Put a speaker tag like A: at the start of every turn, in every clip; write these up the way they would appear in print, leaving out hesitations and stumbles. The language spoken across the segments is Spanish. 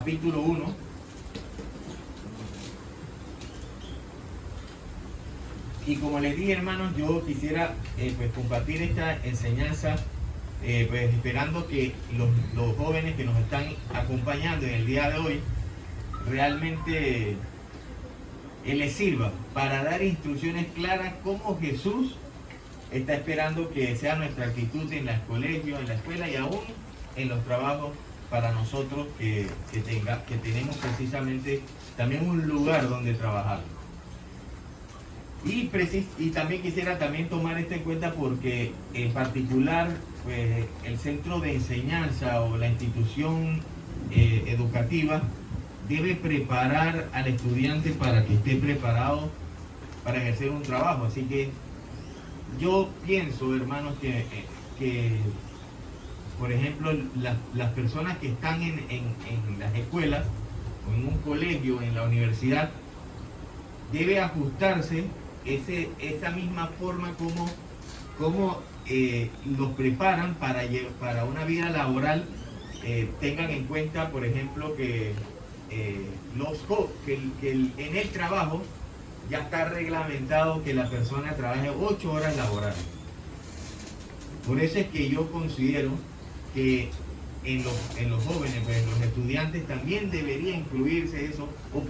A: capítulo 1. Y como les dije, hermanos, yo quisiera pues compartir esta enseñanza, pues esperando que los jóvenes que nos están acompañando en el día de hoy realmente les sirva para dar instrucciones claras cómo Jesús está esperando que sea nuestra actitud en los colegios, en la escuela y aún en los trabajos para nosotros que tenemos precisamente también un lugar donde trabajar. Y también quisiera también tomar esto en cuenta porque en particular pues, el centro de enseñanza o la institución educativa debe preparar al estudiante para que esté preparado para ejercer un trabajo. Así que yo pienso, hermanos, que por ejemplo, las personas que están en las escuelas o en un colegio, en la universidad, debe ajustarse esa misma forma como los preparan para una vida laboral. Tengan en cuenta, por ejemplo, que en el trabajo ya está reglamentado que la persona trabaje 8 horas laborales. Por eso es que yo considero que en los jóvenes, pues en los estudiantes también debería incluirse eso o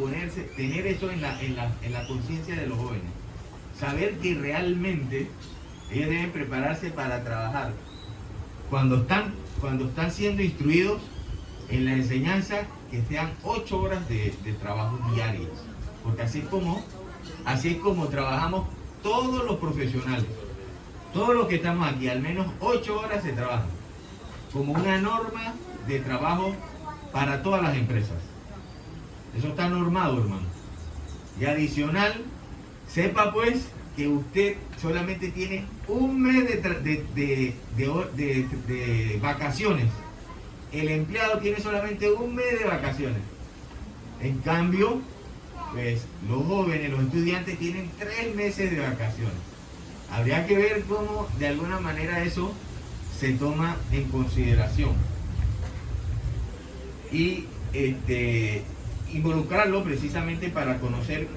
A: tener eso en la conciencia de los jóvenes. Saber que realmente ellos deben prepararse para trabajar. Cuando están siendo instruidos en la enseñanza, que sean 8 horas de trabajo diarios. Porque así es como trabajamos todos los profesionales. Todos los que estamos aquí, al menos 8 horas se trabajan. Como una norma de trabajo para todas las empresas. Eso está normado, hermano. Y adicional, sepa pues que usted solamente tiene un mes de vacaciones. El empleado tiene solamente un mes de vacaciones. En cambio, pues los jóvenes, los estudiantes tienen 3 meses de vacaciones. Habría que ver cómo de alguna manera eso se toma en consideración. Y involucrarlo precisamente para conocer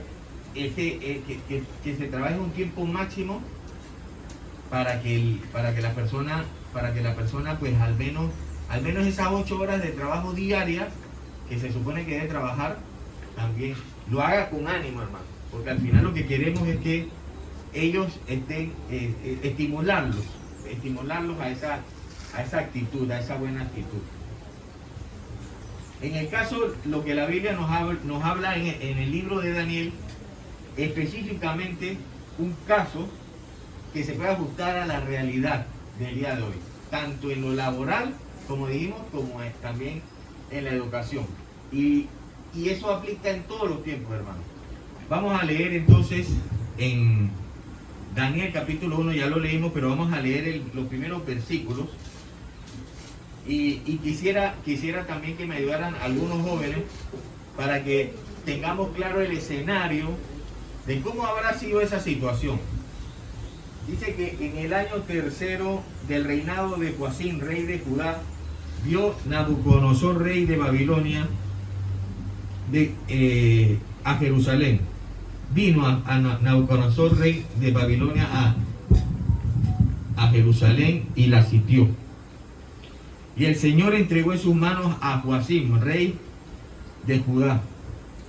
A: que se trabaje un tiempo máximo para que la persona pues al menos esas 8 horas de trabajo diarias que se supone que debe trabajar, también lo haga con ánimo, hermano, porque al final lo que queremos es que ellos estén estimularlos a esa actitud, a esa buena actitud. En el caso, lo que la Biblia nos habla en el libro de Daniel, específicamente un caso que se puede ajustar a la realidad del día de hoy, tanto en lo laboral, como dijimos, como también en la educación. Y eso aplica en todos los tiempos, hermano. Vamos a leer entonces en Daniel capítulo 1, ya lo leímos, pero vamos a leer los primeros versículos. Y quisiera también que me ayudaran algunos jóvenes para que tengamos claro el escenario de cómo habrá sido esa situación. Dice que en el año 3 del reinado de Joacim, rey de Judá, vio Nabucodonosor, rey de Babilonia, a Jerusalén. Vino a Nabucodonosor, rey de Babilonia, a Jerusalén y la sitió. Y el Señor entregó en sus manos a Joacim, rey de Judá,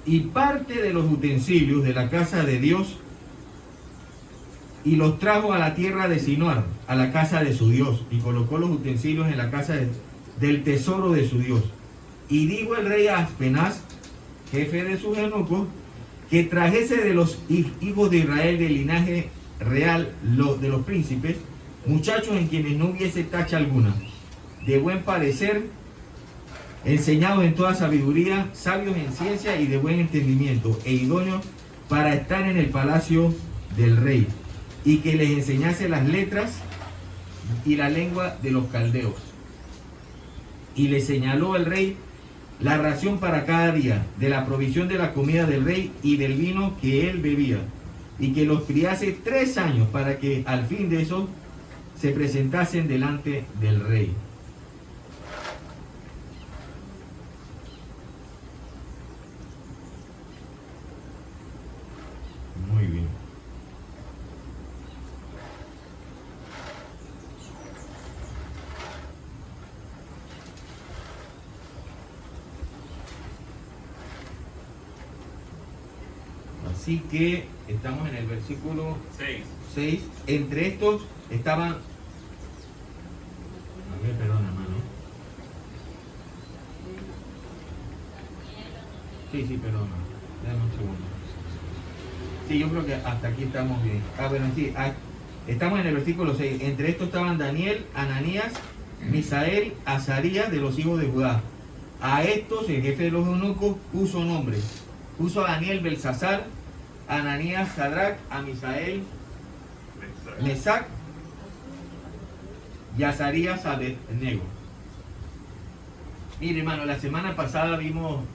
A: y parte de los utensilios de la casa de Dios, y los trajo a la tierra de Sinar, a la casa de su Dios, y colocó los utensilios en la casa del tesoro de su Dios. Y dijo el rey a Aspenaz, jefe de sus eunucos, que trajese de los hijos de Israel del linaje real de los príncipes, muchachos en quienes no hubiese tacha alguna, de buen parecer, enseñados en toda sabiduría, sabios en ciencia y de buen entendimiento, e idóneos para estar en el palacio del rey, y que les enseñase las letras y la lengua de los caldeos. Y le señaló el rey la ración para cada día, de la provisión de la comida del rey y del vino que él bebía, y que los criase 3 años, para que al fin de eso se presentasen delante del rey. Muy bien. Así que estamos en el versículo 6. Entre estos estaban... A ver, perdona, hermano. Sí, perdona. Dame un segundo. Sí, yo creo que hasta aquí estamos bien. Bueno, sí. Estamos en el versículo 6. Entre estos estaban Daniel, Ananías, Misael, Azarías de los hijos de Judá. A estos, el jefe de los eunucos, puso nombres. Puso a Daniel Belsasar, a Ananías Sadrach, a Misael Mesac y a Azarías Abednego. Mire, hermano, la semana pasada vimos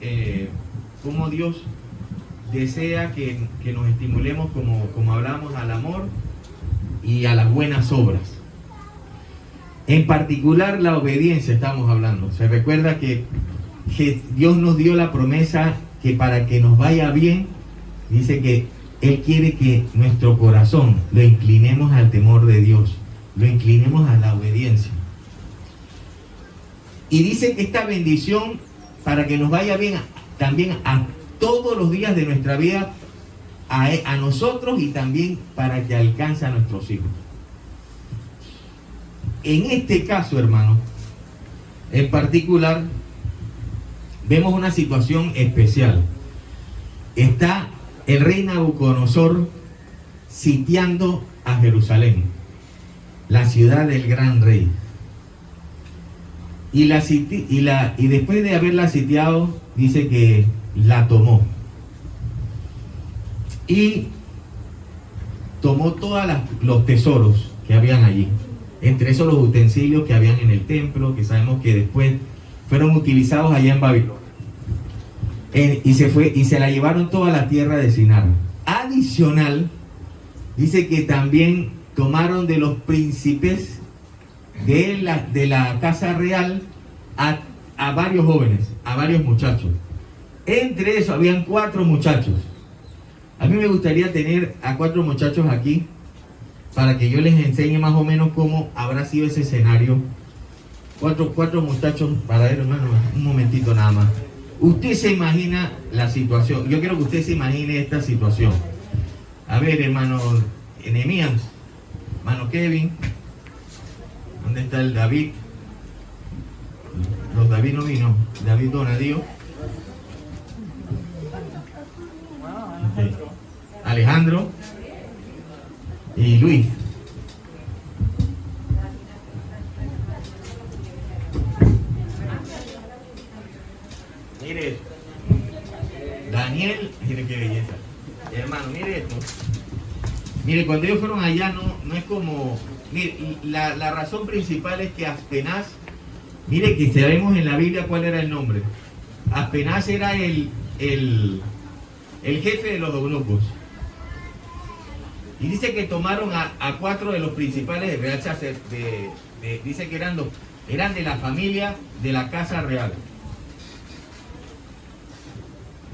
A: cómo Dios desea que nos estimulemos, como hablamos, al amor y a las buenas obras. En particular, la obediencia estamos hablando. Se recuerda que Dios nos dio la promesa que para que nos vaya bien, dice que Él quiere que nuestro corazón lo inclinemos al temor de Dios, lo inclinemos a la obediencia. Y dice que esta bendición, para que nos vaya bien también a todos los días de nuestra vida, a nosotros y también para que alcance a nuestros hijos. En este caso, hermano, en particular, vemos una situación especial. Está el rey Nabucodonosor sitiando a Jerusalén, la ciudad del gran rey. Y después de haberla sitiado, dice que la tomó. Y tomó todos los tesoros que habían allí. Entre esos los utensilios que habían en el templo, que sabemos que después fueron utilizados allá en Babilonia. Y se la llevaron toda la tierra de Sinar. Adicional, dice que también tomaron de los príncipes de la casa real a varios jóvenes, a varios muchachos. Entre eso habían 4 muchachos. A mí me gustaría tener a 4 muchachos aquí para que yo les enseñe más o menos cómo habrá sido ese escenario. 4 muchachos, para ver, hermano, un momentito nada más. Usted se imagina la situación. Yo quiero que usted se imagine esta situación. A ver, hermano Nehemías, hermano Kevin, ¿dónde está el David? Los David no vino. David Donadío. Okay. Alejandro y Luis. Mire, Daniel, mire qué belleza. Hermano, mire esto. Mire, cuando ellos fueron allá, no es como... Mire, la razón principal es que Aspenaz, mire que sabemos en la Biblia cuál era el nombre. Aspenaz era el jefe de los eunucos. Y dice que tomaron a 4 de los principales de real sacerdote, dice que eran de la familia de la casa real.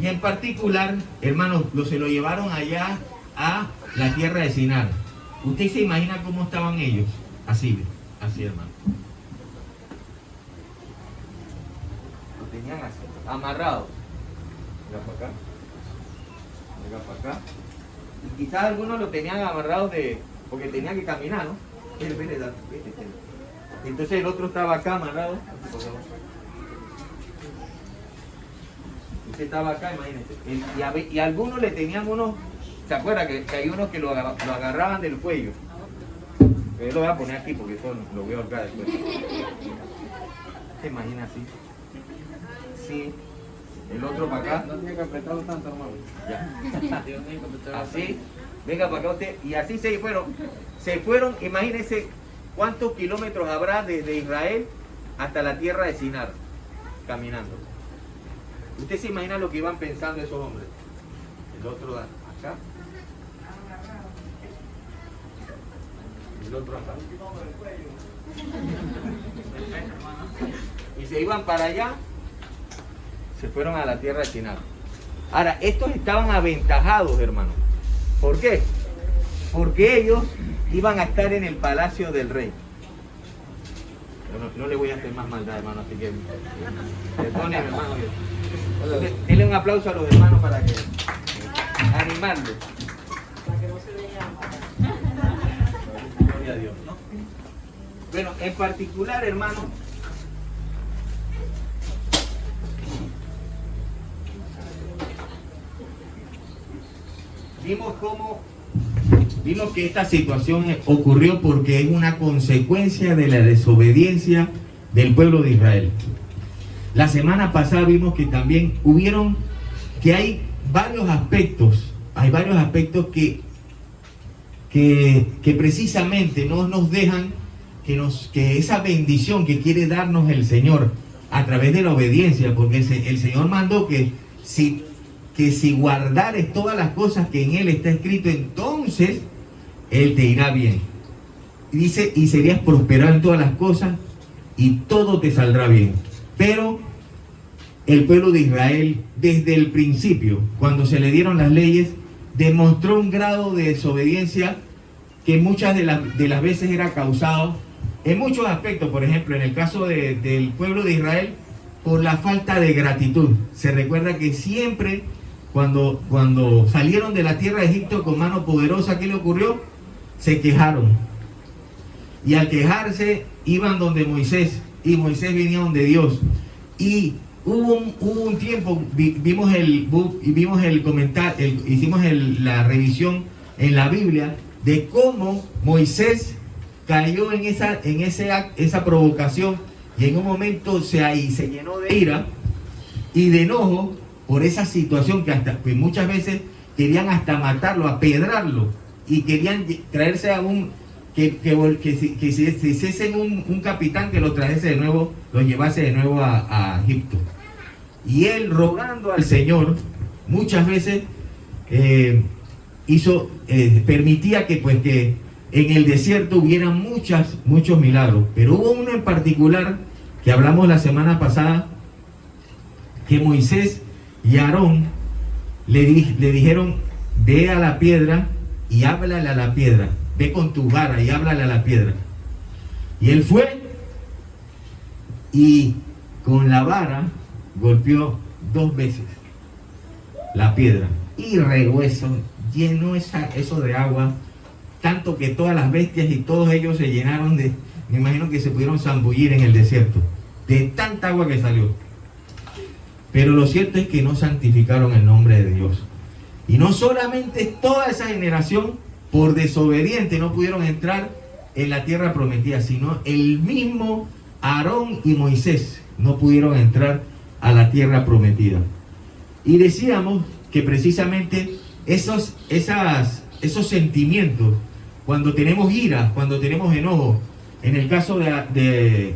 A: Y en particular, hermanos, se lo llevaron allá a la tierra de Sinar. ¿Usted se imagina cómo estaban ellos? Así, hermano. Lo tenían así, amarrados. Venga para acá. Venga para acá. Y quizás algunos lo tenían amarrados porque tenían que caminar, ¿no? Entonces el otro estaba acá amarrado. Usted estaba acá, imagínese. Y algunos le tenían unos, ¿se acuerda que hay unos que lo agarraban del cuello? Yo lo voy a poner aquí porque eso lo voy a ahorcar después. ¿Se imagina así? Sí. El otro para acá. No tiene que apretarlo tanto, hermano. Ya. Así. Venga para acá usted. Y así se fueron. Se fueron, imagínense cuántos kilómetros habrá desde Israel hasta la tierra de Sinar, caminando. Usted se imagina lo que iban pensando esos hombres. El otro acá. El otro acá. Y se iban para allá. Se fueron a la tierra de Sinar. Ahora, estos estaban aventajados, hermano. ¿Por qué? Porque ellos iban a estar en el palacio del rey. No le voy a hacer más maldad, hermano, así que perdónenme, hermano. Denle un aplauso a los hermanos para que animarlos. Para que no se vean. Gloria a Dios, ¿no? Bueno, en particular, hermano, vimos que esta situación ocurrió porque es una consecuencia de la desobediencia del pueblo de Israel. La semana pasada vimos que también hay varios aspectos que precisamente no nos dejan que esa bendición que quiere darnos el Señor a través de la obediencia, porque el Señor mandó que si guardares todas las cosas que en Él está escrito, entonces Él te irá bien. Y dice, y serías prosperado en todas las cosas y todo te saldrá bien. Pero el pueblo de Israel, desde el principio, cuando se le dieron las leyes, demostró un grado de desobediencia que muchas de las veces era causado en muchos aspectos. Por ejemplo, en el caso del pueblo de Israel, por la falta de gratitud. Se recuerda que siempre cuando salieron de la tierra de Egipto con mano poderosa, ¿qué le ocurrió? Se quejaron. Y al quejarse, iban donde Moisés, y Moisés venía donde Dios. Y hubo un tiempo, hicimos la revisión en la Biblia de cómo Moisés cayó en esa provocación, y en un momento se llenó de ira y de enojo por esa situación que muchas veces querían hasta matarlo, apedrarlo, y querían traerse a que se hiciesen un capitán que lo trajese de nuevo, lo llevase de nuevo a Egipto. Y él, rogando al Señor, muchas veces permitía que en el desierto hubieran muchos milagros. Pero hubo uno en particular que hablamos la semana pasada, que Moisés y Aarón le dijeron: ve a la piedra y háblale a la piedra. Ve con tu vara y háblale a la piedra. Y él fue y con la vara golpeó 2 veces la piedra y regó eso, llenó eso de agua, tanto que todas las bestias y todos ellos se llenaron me imagino que se pudieron zambullir en el desierto de tanta agua que salió. Pero lo cierto es que no santificaron el nombre de Dios, y no solamente toda esa generación por desobediente no pudieron entrar en la tierra prometida, sino el mismo Aarón y Moisés no pudieron entrar a la tierra prometida. Y decíamos que precisamente esos sentimientos, cuando tenemos ira, cuando tenemos enojo, en el caso de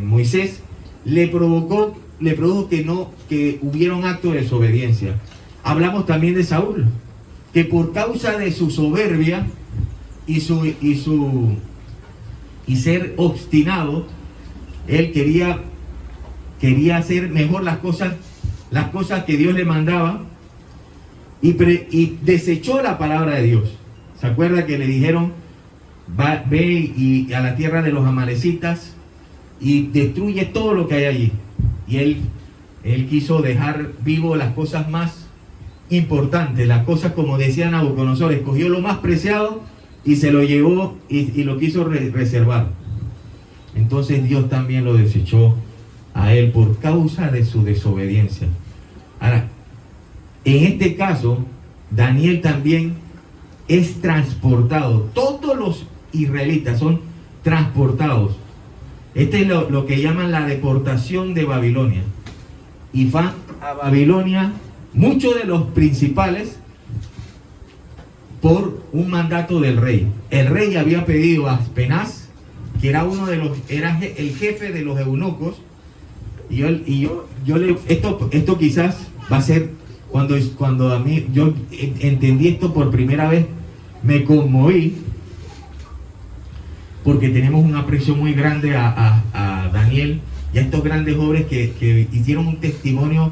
A: Moisés, le produjo que hubiera un acto de desobediencia. Hablamos también de Saúl, que por causa de su soberbia y ser obstinado, él quería hacer mejor las cosas que Dios le mandaba, y desechó la palabra de Dios. ¿Se acuerda que le dijeron: ve y a la tierra de los amalecitas y destruye todo lo que hay allí? Y él quiso dejar vivo las cosas más importantes, las cosas, como decía Nabucodonosor, escogió lo más preciado y se lo llevó y lo quiso reservar. Entonces Dios también lo desechó a él por causa de su desobediencia. Ahora, en este caso, Daniel también es transportado. Todos los israelitas son transportados. Este es lo que llaman la deportación de Babilonia. Y van a Babilonia muchos de los principales por un mandato del rey. El rey había pedido a Aspenaz, que era era el jefe de los eunucos, esto quizás va a ser cuando a mí yo entendí esto por primera vez, me conmoví, porque tenemos un aprecio muy grande a Daniel y a estos grandes hombres que hicieron un testimonio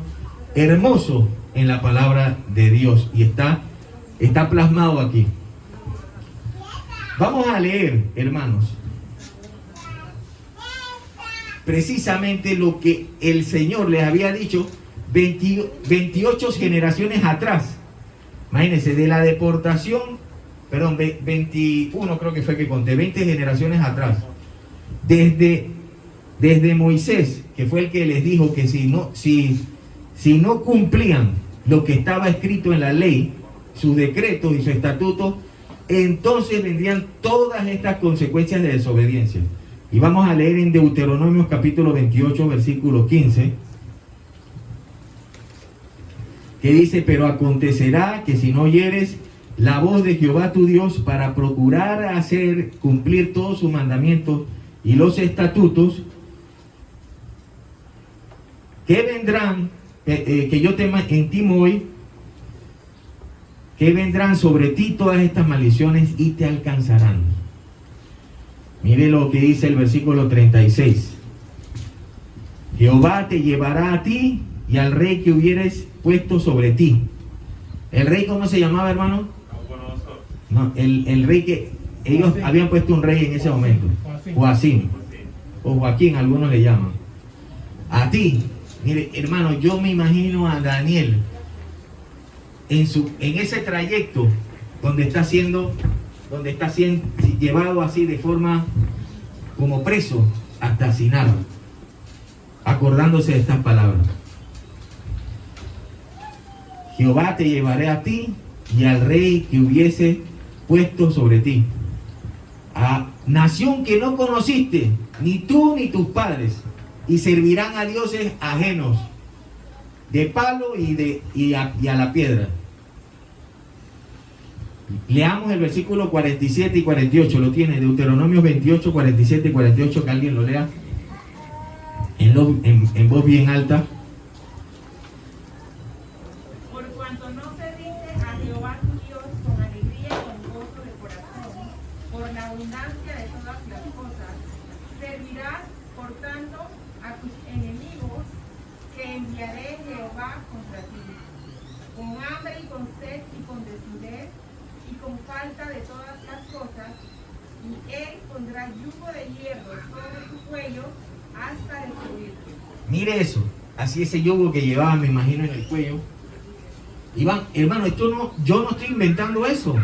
A: hermoso en la palabra de Dios, y está Está plasmado aquí. Vamos a leer, hermanos, precisamente lo que el Señor les había dicho 28 generaciones atrás. Imagínense, de la deportación, perdón, 21 creo que fue que conté, 20 generaciones atrás. Desde Moisés, que fue el que les dijo que si no cumplían lo que estaba escrito en la ley, sus decretos y sus estatutos, entonces vendrían todas estas consecuencias de desobediencia. Y vamos a leer en Deuteronomio capítulo 28, versículo 15, que dice: pero acontecerá que si no oyeres la voz de Jehová tu Dios para procurar hacer cumplir todos sus mandamientos y los estatutos que vendrán, que yo te intimo hoy, que vendrán sobre ti todas estas maldiciones y te alcanzarán. Mire lo que dice el versículo 36. Jehová te llevará a ti y al rey que hubieres puesto sobre ti. ¿El rey cómo se llamaba, hermano? No, el rey que ellos habían puesto un rey en ese momento. Joacim. O Joaquín, algunos le llaman. A ti. Mire, hermano, yo me imagino a Daniel en ese trayecto donde está siendo llevado así de forma como preso hasta Sinar, acordándose de estas palabras. Jehová te llevaré a ti y al rey que hubiese puesto sobre ti, a nación que no conociste, ni tú ni tus padres, y servirán a dioses ajenos, de palo y a la piedra. Leamos el versículo 47 y 48, lo tiene, Deuteronomio 28, 47 y 48, que alguien lo lea en voz bien alta.
B: Por cuanto no serviste a Jehová tu Dios con alegría y con gozo de corazón, por la abundancia de todas las cosas, servirás, por tanto, a tus enemigos que enviaré Jehová contra ti, con hambre y con sed y con desnudez y con falta de todas las cosas, y él pondrá yugo de hierro sobre tu cuello hasta destruirte.
A: Mire eso, así ese yugo que llevaba, me imagino, en el cuello. Iván, hermano, yo no estoy inventando eso.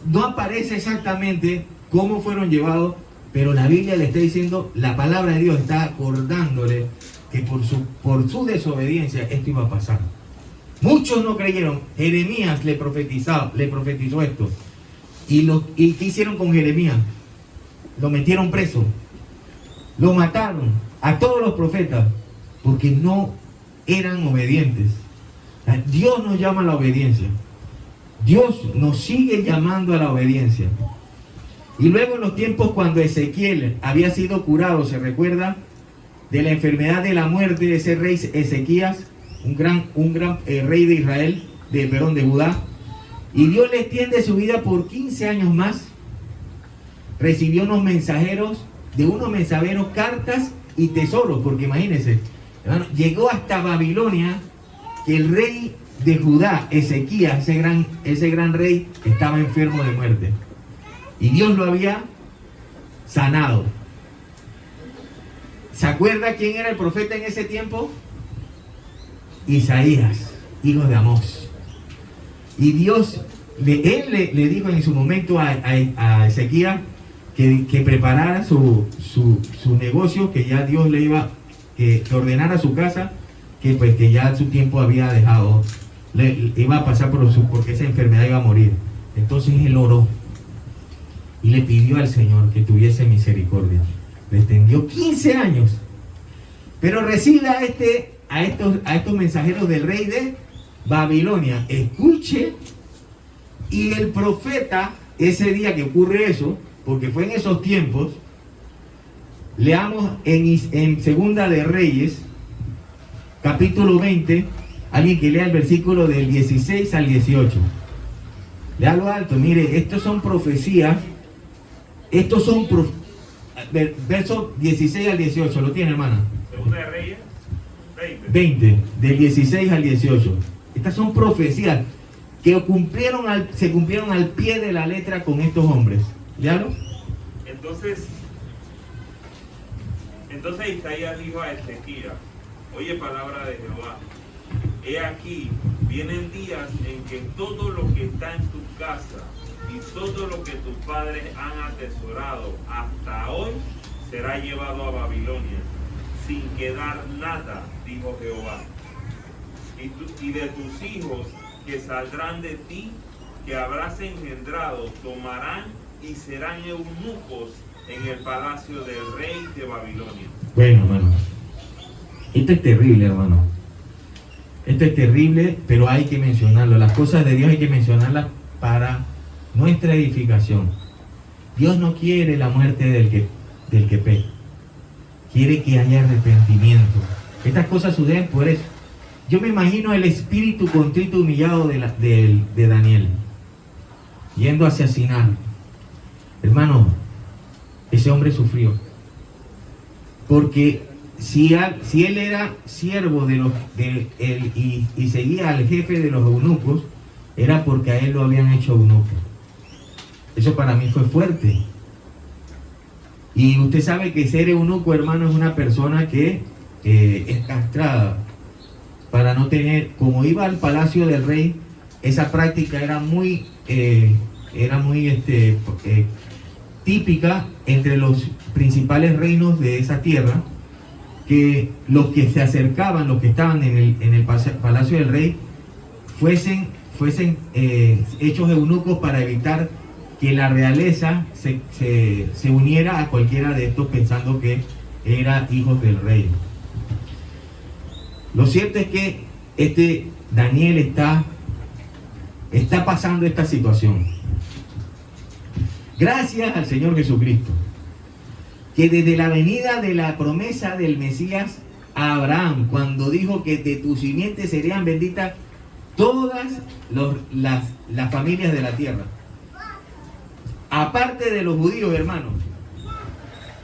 A: No aparece exactamente cómo fueron llevados, pero la Biblia le está diciendo, la palabra de Dios está acordándole que por su desobediencia esto iba a pasar. Muchos no creyeron. Jeremías le profetizó esto. ¿Y qué hicieron con Jeremías? Lo metieron preso. Lo mataron a todos los profetas porque no eran obedientes. Dios nos llama a la obediencia. Dios nos sigue llamando a la obediencia. Y luego en los tiempos cuando Ezequiel había sido curado, se recuerda de la enfermedad de la muerte de ese rey Ezequías, un gran rey de Israel, de Judá, y Dios le extiende su vida por 15 años más. Recibió de unos mensajeros cartas y tesoros, porque imagínense, hermano, llegó hasta Babilonia, que el rey de Judá, Ezequías, ese gran rey, estaba enfermo de muerte, y Dios lo había sanado. ¿Se acuerda quién era el profeta en ese tiempo? Isaías, hijo de Amós. Y Dios, él le dijo en su momento a Ezequías que preparara su negocio, que ya Dios le iba, que ordenara su casa, que ya su tiempo había dejado, iba a pasar porque esa enfermedad iba a morir. Entonces él oró y le pidió al Señor que tuviese misericordia. Le extendió 15 años, pero recibe a estos mensajeros del rey de Babilonia. Escuche, y el profeta, ese día que ocurre eso, porque fue en esos tiempos, leamos en Segunda de Reyes, capítulo 20, alguien que lea el versículo del 16 al 18. Léalo alto, mire, estos son profecías, versos 16 al 18, ¿lo tiene, hermana?
C: Segunda de Reyes
A: 20, del 16 al 18. Estas son profecías. que se cumplieron al pie de la letra con estos hombres. ¿Ya?
C: Entonces Isaías dijo a Ezequías: oye palabra de Jehová, he aquí, vienen días en que todo lo que está en tu casa y todo lo que tus padres han atesorado hasta hoy será llevado a Babilonia, sin quedar nada, dijo Jehová. Y de tus hijos que saldrán de ti, que habrás engendrado, tomarán y serán eunucos en el palacio del rey de Babilonia.
A: Bueno, hermano, esto es terrible, hermano. Esto es terrible, pero hay que mencionarlo. Las cosas de Dios hay que mencionarlas para nuestra edificación. Dios no quiere la muerte del que peca. Quiere que haya arrepentimiento. Estas cosas suceden por eso. Yo me imagino el espíritu contrito humillado de Daniel, yendo a asesinar. Hermano, ese hombre sufrió. Porque si él era siervo y seguía al jefe de los eunucos, era porque a él lo habían hecho eunuco. Eso para mí fue fuerte. Y usted sabe que ser eunuco, hermano, es una persona que es castrada para no tener, como iba al palacio del rey, esa práctica era muy típica entre los principales reinos de esa tierra, que los que se acercaban, los que estaban en el palacio del rey, fuesen hechos eunucos para evitar que la realeza se uniera a cualquiera de estos pensando que eran hijos del rey. Lo cierto es que Daniel está pasando esta situación. Gracias al Señor Jesucristo, que desde la venida de la promesa del Mesías a Abraham, cuando dijo que de tu simiente serían benditas todas las familias de la tierra, aparte de los judíos, hermanos,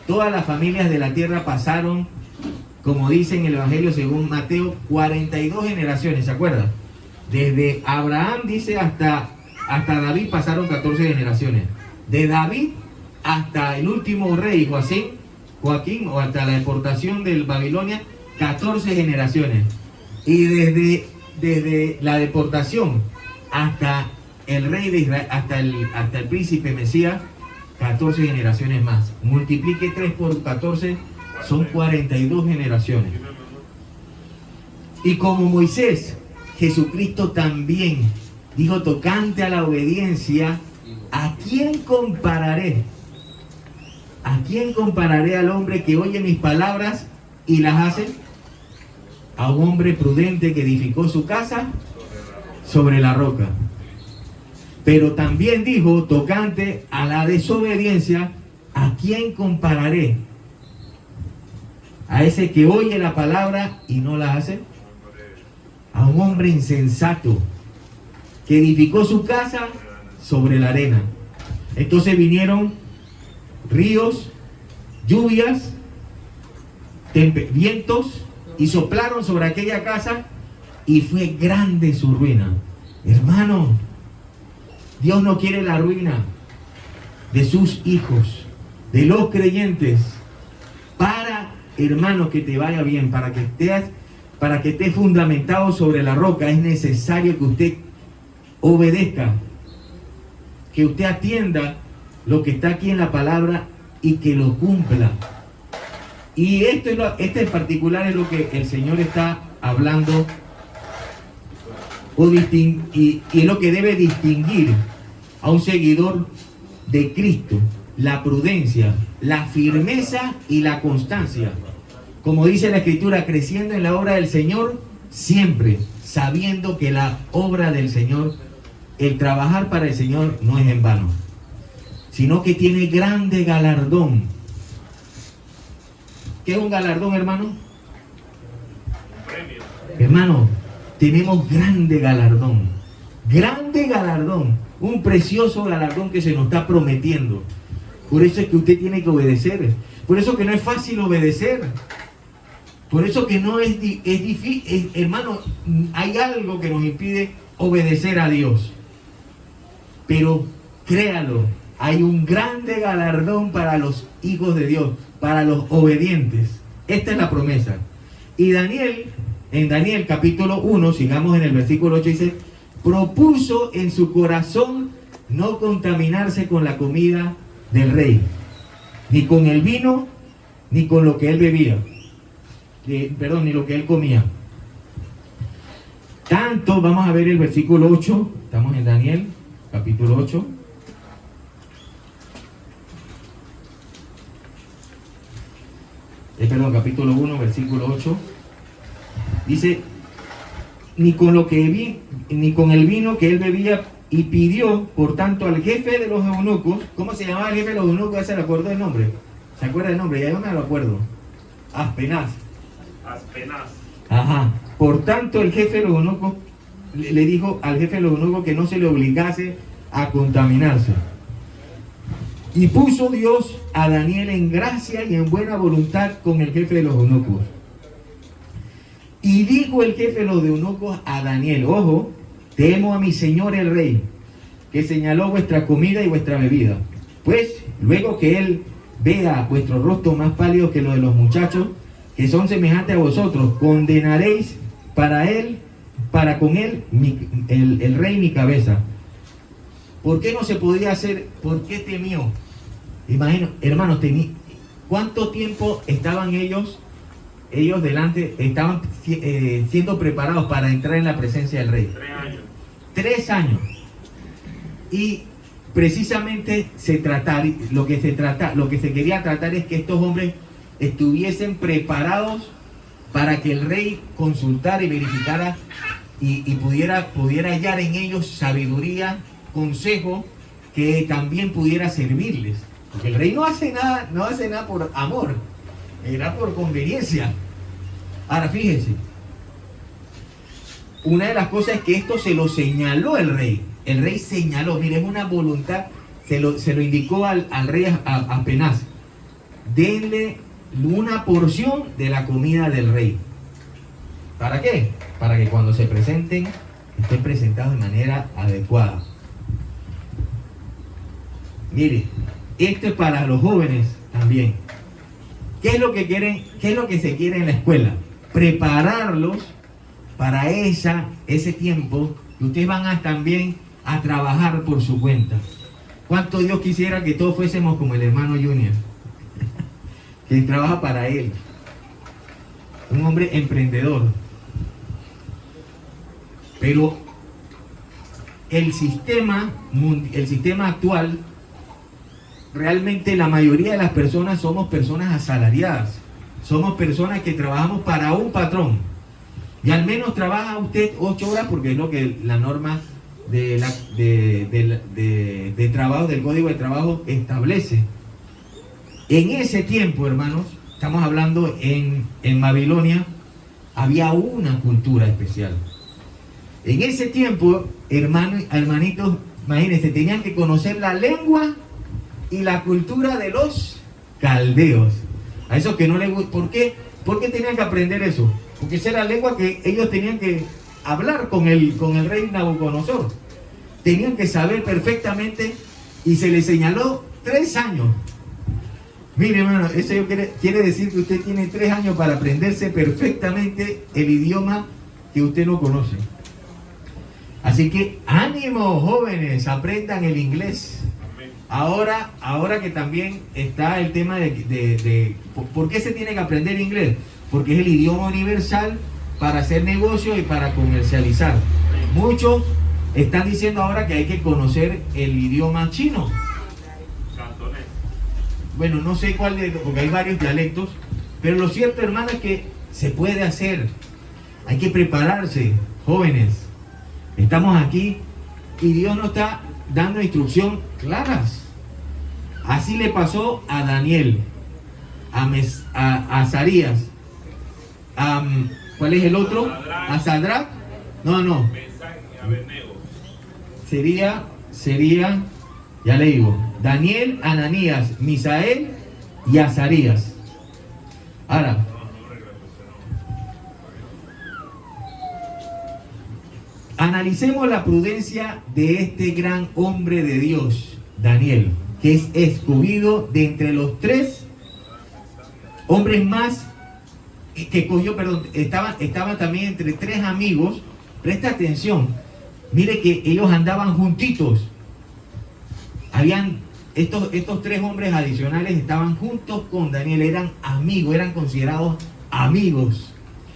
A: todas las familias de la tierra pasaron, como dice en el Evangelio según Mateo, 42 generaciones, ¿se acuerdan? Desde Abraham, dice, hasta David pasaron 14 generaciones. De David hasta el último rey, Joaquín, o hasta la deportación de Babilonia, 14 generaciones. Y desde la deportación hasta el rey de Israel, hasta el príncipe Mesías, 14 generaciones más. Multiplique 3 por 14, son 42 generaciones. Y como Moisés, Jesucristo también dijo tocante a la obediencia: ¿a quién compararé? ¿A quién compararé al hombre que oye mis palabras y las hace? A un hombre prudente que edificó su casa sobre la roca. Pero también dijo tocante a la desobediencia: ¿a quién compararé? ¿A ese que oye la palabra y no la hace? A un hombre insensato que edificó su casa sobre la arena. Entonces vinieron ríos, lluvias, vientos, y soplaron sobre aquella casa, y fue grande su ruina. Hermano, Dios no quiere la ruina de sus hijos, de los creyentes. Para, hermano, que te vaya bien, para que estés fundamentado sobre la roca, es necesario que usted obedezca, que usted atienda lo que está aquí en la palabra y que lo cumpla. Y este en particular es lo que el Señor está hablando y es lo que debe distinguir a un seguidor de Cristo: la prudencia, la firmeza y la constancia. Como dice la Escritura, creciendo en la obra del Señor siempre, sabiendo que la obra del Señor, el trabajar para el Señor, no es en vano, sino que tiene grande galardón. ¿Qué es un galardón, hermano?
C: Un premio.
A: Hermano, tenemos grande galardón, un precioso galardón que se nos está prometiendo. Por eso es que usted tiene que obedecer. Por eso que no es fácil obedecer. Por eso que no es difícil, hermano. Hay algo que nos impide obedecer a Dios. Pero créalo, hay un grande galardón para los hijos de Dios, para los obedientes. Esta es la promesa. Y Daniel, en Daniel capítulo 1, sigamos en el versículo 8, dice, propuso en su corazón no contaminarse con la comida del rey, ni con el vino, ni con lo que él bebía, ni lo que él comía. Tanto, vamos a ver el versículo 8, estamos en Daniel, capítulo 8. Capítulo 1, versículo 8. Dice, ni con el vino que él bebía, y pidió, por tanto, al jefe de los eunucos. ¿Cómo se llamaba el jefe de los eunucos? ¿Ya se le acuerdo el nombre? ¿Se acuerda el nombre? Ya yo me lo acuerdo. Aspenaz. Ajá. Por tanto, el jefe de los eunucos le dijo al jefe de los eunucos que no se le obligase a contaminarse. Y puso Dios a Daniel en gracia y en buena voluntad con el jefe de los eunucos. Y dijo el jefe de los eunucos a Daniel, ojo, temo a mi señor el rey, que señaló vuestra comida y vuestra bebida. Pues luego que él vea vuestros rostros más pálidos que los de los muchachos, que son semejantes a vosotros, condenaréis para con él el rey mi cabeza. ¿Por qué no se podía hacer? ¿Por qué temió? Imagino, hermanos, ¿cuánto tiempo estaban ellos delante, estaban siendo preparados para entrar en la presencia del rey?
C: 3 años.
A: 3 años. Y precisamente lo que se quería tratar es que estos hombres estuviesen preparados para que el rey consultara y verificara y pudiera hallar en ellos sabiduría, consejo, que también pudiera servirles. Porque el rey no hace nada por amor, era por conveniencia. Ahora fíjense, una de las cosas es que esto se lo señaló el rey. El rey señaló, mire, es una voluntad, se lo indicó al rey Aspenaz. Denle una porción de la comida del rey. ¿Para qué? Para que cuando se presenten, estén presentados de manera adecuada. Mire, esto es para los jóvenes también. ¿Qué es lo que quieren? ¿Qué es lo que se quiere en la escuela? Prepararlos para ese tiempo que ustedes van también a trabajar por su cuenta. ¿Cuánto Dios quisiera que todos fuésemos como el hermano Junior? Que trabaja para él. Un hombre emprendedor. Pero el sistema actual, realmente la mayoría de las personas somos personas asalariadas. Somos personas que trabajamos para un patrón. Y al menos trabaja usted 8 horas porque es lo que la norma de trabajo, del Código de Trabajo establece. En ese tiempo, hermanos, estamos hablando en Babilonia, había una cultura especial. En ese tiempo, hermanitos, imagínense, tenían que conocer la lengua y la cultura de los caldeos. A esos que no les gusta. ¿Por qué? ¿Por qué tenían que aprender eso? Porque esa era la lengua que ellos tenían que hablar con el rey Nabucodonosor. Tenían que saber perfectamente y se les señaló 3 años. Mire, hermano, eso quiere decir que usted tiene 3 años para aprenderse perfectamente el idioma que usted no conoce. Así que ánimo, jóvenes, aprendan el inglés. Ahora que también está el tema de ¿por qué se tiene que aprender inglés? Porque es el idioma universal para hacer negocios y para comercializar. Muchos están diciendo ahora que hay que conocer el idioma chino.
C: Cantonés.
A: Bueno, no sé cuál porque hay varios dialectos, pero lo cierto, hermano, es que se puede hacer. Hay que prepararse, jóvenes. Estamos aquí y Dios nos está dando instrucciones claras. Así le pasó a Daniel, a Azarías, ¿cuál es el otro? A Sadrach. No.
C: Mensaje a Abednego.
A: Sería, ya le digo, Daniel, Ananías, Misael y Azarías. Ahora, Analicemos la prudencia de este gran hombre de Dios, Daniel, que es escogido de entre los 3 hombres más que cogió, perdón, estaba también entre 3 amigos. Presta atención, mire que ellos andaban juntitos. Habían estos 3 hombres adicionales estaban juntos con Daniel, eran amigos, eran considerados amigos.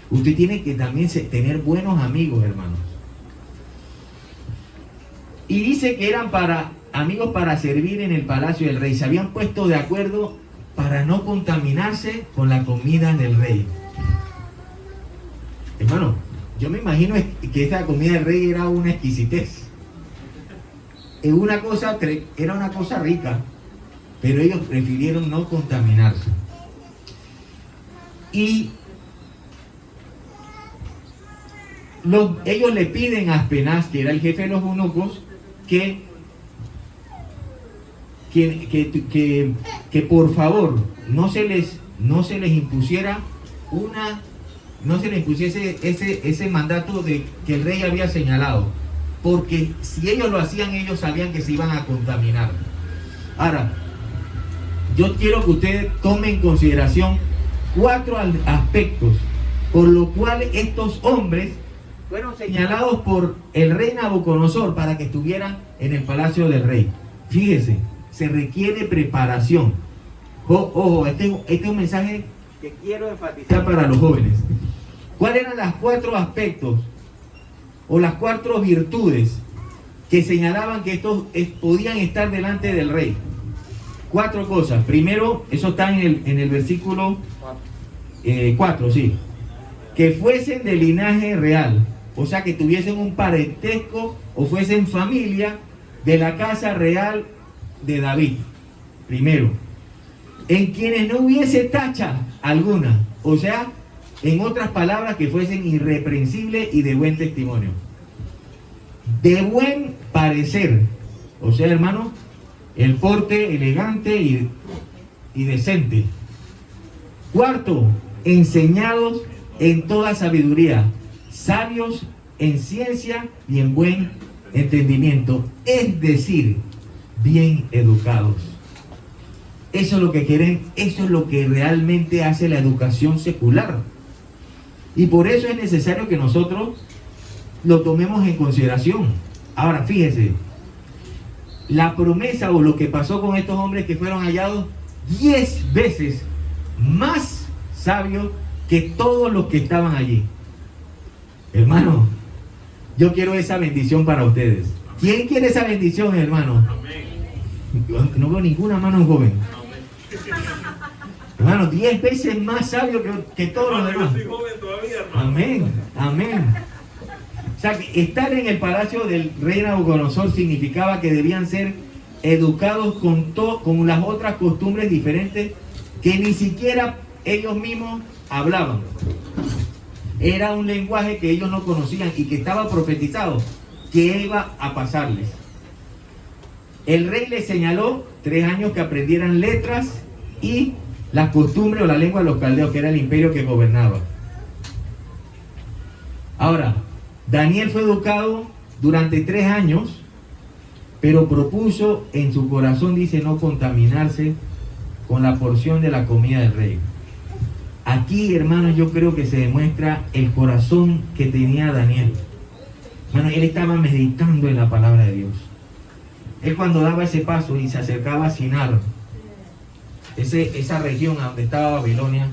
A: Usted tiene que también tener buenos amigos, hermanos. Y dice que eran amigos para servir en el palacio del rey. Se habían puesto de acuerdo para no contaminarse con la comida del rey. Hermano, yo me imagino que esa comida del rey era una exquisitez. Era una cosa rica, pero ellos prefirieron no contaminarse. Y ellos le piden a Aspenaz, que era el jefe de los eunucos, que por favor no se les impusiera ese mandato de que el rey había señalado, porque si ellos lo hacían, ellos sabían que se iban a contaminar. Ahora, yo quiero que ustedes tomen en consideración 4 aspectos por los cuales estos hombres fueron señalados por el rey Nabucodonosor para que estuvieran en el palacio del rey. Fíjese, se requiere preparación. Ojo, este es un mensaje que quiero enfatizar para los jóvenes. ¿Cuáles eran los 4 aspectos o las 4 virtudes que señalaban que estos podían estar delante del rey? 4 cosas. Primero, eso está en el versículo 4, sí. Que fuesen de linaje real, o sea, que tuviesen un parentesco o fuesen familia de la casa real de David. Primero, en quienes no hubiese tacha alguna, o sea, en otras palabras, que fuesen irreprensibles y de buen testimonio, de buen parecer, o sea, hermano, el porte elegante y decente. Cuarto, enseñados en toda sabiduría, sabios en ciencia y en buen entendimiento, es decir, bien educados. Eso es lo que quieren, eso es lo que realmente hace la educación secular. Y por eso es necesario que nosotros lo tomemos en consideración. Ahora, fíjese, la promesa o lo que pasó con estos hombres que fueron hallados 10 veces más sabios que todos los que estaban allí. Hermano, yo quiero esa bendición para ustedes. ¿Quién quiere esa bendición, hermano? Amén. No veo ninguna mano joven. Amén. Hermano, 10 veces más sabio que todos los demás. Yo soy joven todavía, hermano. Amén, amén. O sea, que estar en el palacio del rey Nabucodonosor significaba que debían ser educados con las otras costumbres diferentes que ni siquiera ellos mismos hablaban. Era un lenguaje que ellos no conocían y que estaba profetizado que iba a pasarles. El rey les señaló 3 años que aprendieran letras y las costumbres o la lengua de los caldeos, que era el imperio que gobernaba. Ahora, Daniel fue educado durante 3 años, pero propuso en su corazón, dice, no contaminarse con la porción de la comida del rey. Aquí, hermanos, yo creo que se demuestra el corazón que tenía Daniel. Bueno, él estaba meditando en la palabra de Dios. Él, cuando daba ese paso y se acercaba a Sinar, esa región a donde estaba Babilonia,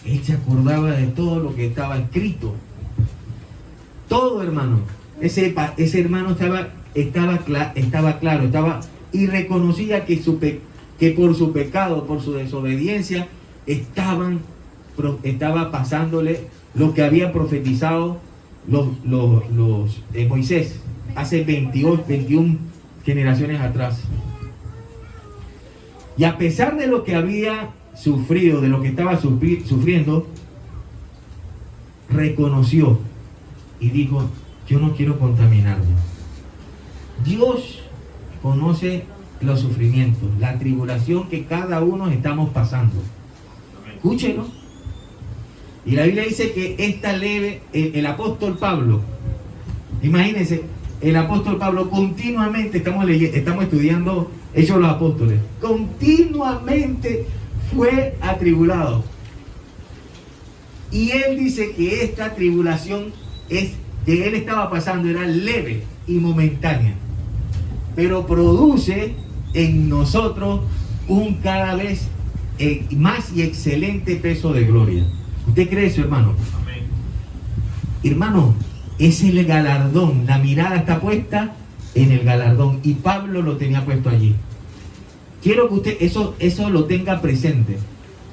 A: él se acordaba de todo lo que estaba escrito. Todo, hermano. Ese hermano estaba claro, y reconocía que por su pecado, por su desobediencia, estaba pasándole lo que había profetizado Moisés hace 21 generaciones atrás. Y a pesar de lo que había sufrido, de lo que estaba sufriendo, reconoció y dijo, yo no quiero contaminarme. Dios conoce los sufrimientos, la tribulación que cada uno estamos pasando. Escúchelo. Y la Biblia dice que esta leve, el apóstol Pablo, Imagínense, el apóstol Pablo continuamente, estamos estudiando Hechos de los Apóstoles, continuamente fue atribulado. Y él dice que esta tribulación que él estaba pasando era leve y momentánea, pero produce en nosotros un cada vez más y excelente peso de gloria. ¿Usted cree eso, hermano?
C: Amén.
A: Hermano, es el galardón, la mirada está puesta en el galardón y Pablo lo tenía puesto allí. Quiero que usted eso lo tenga presente.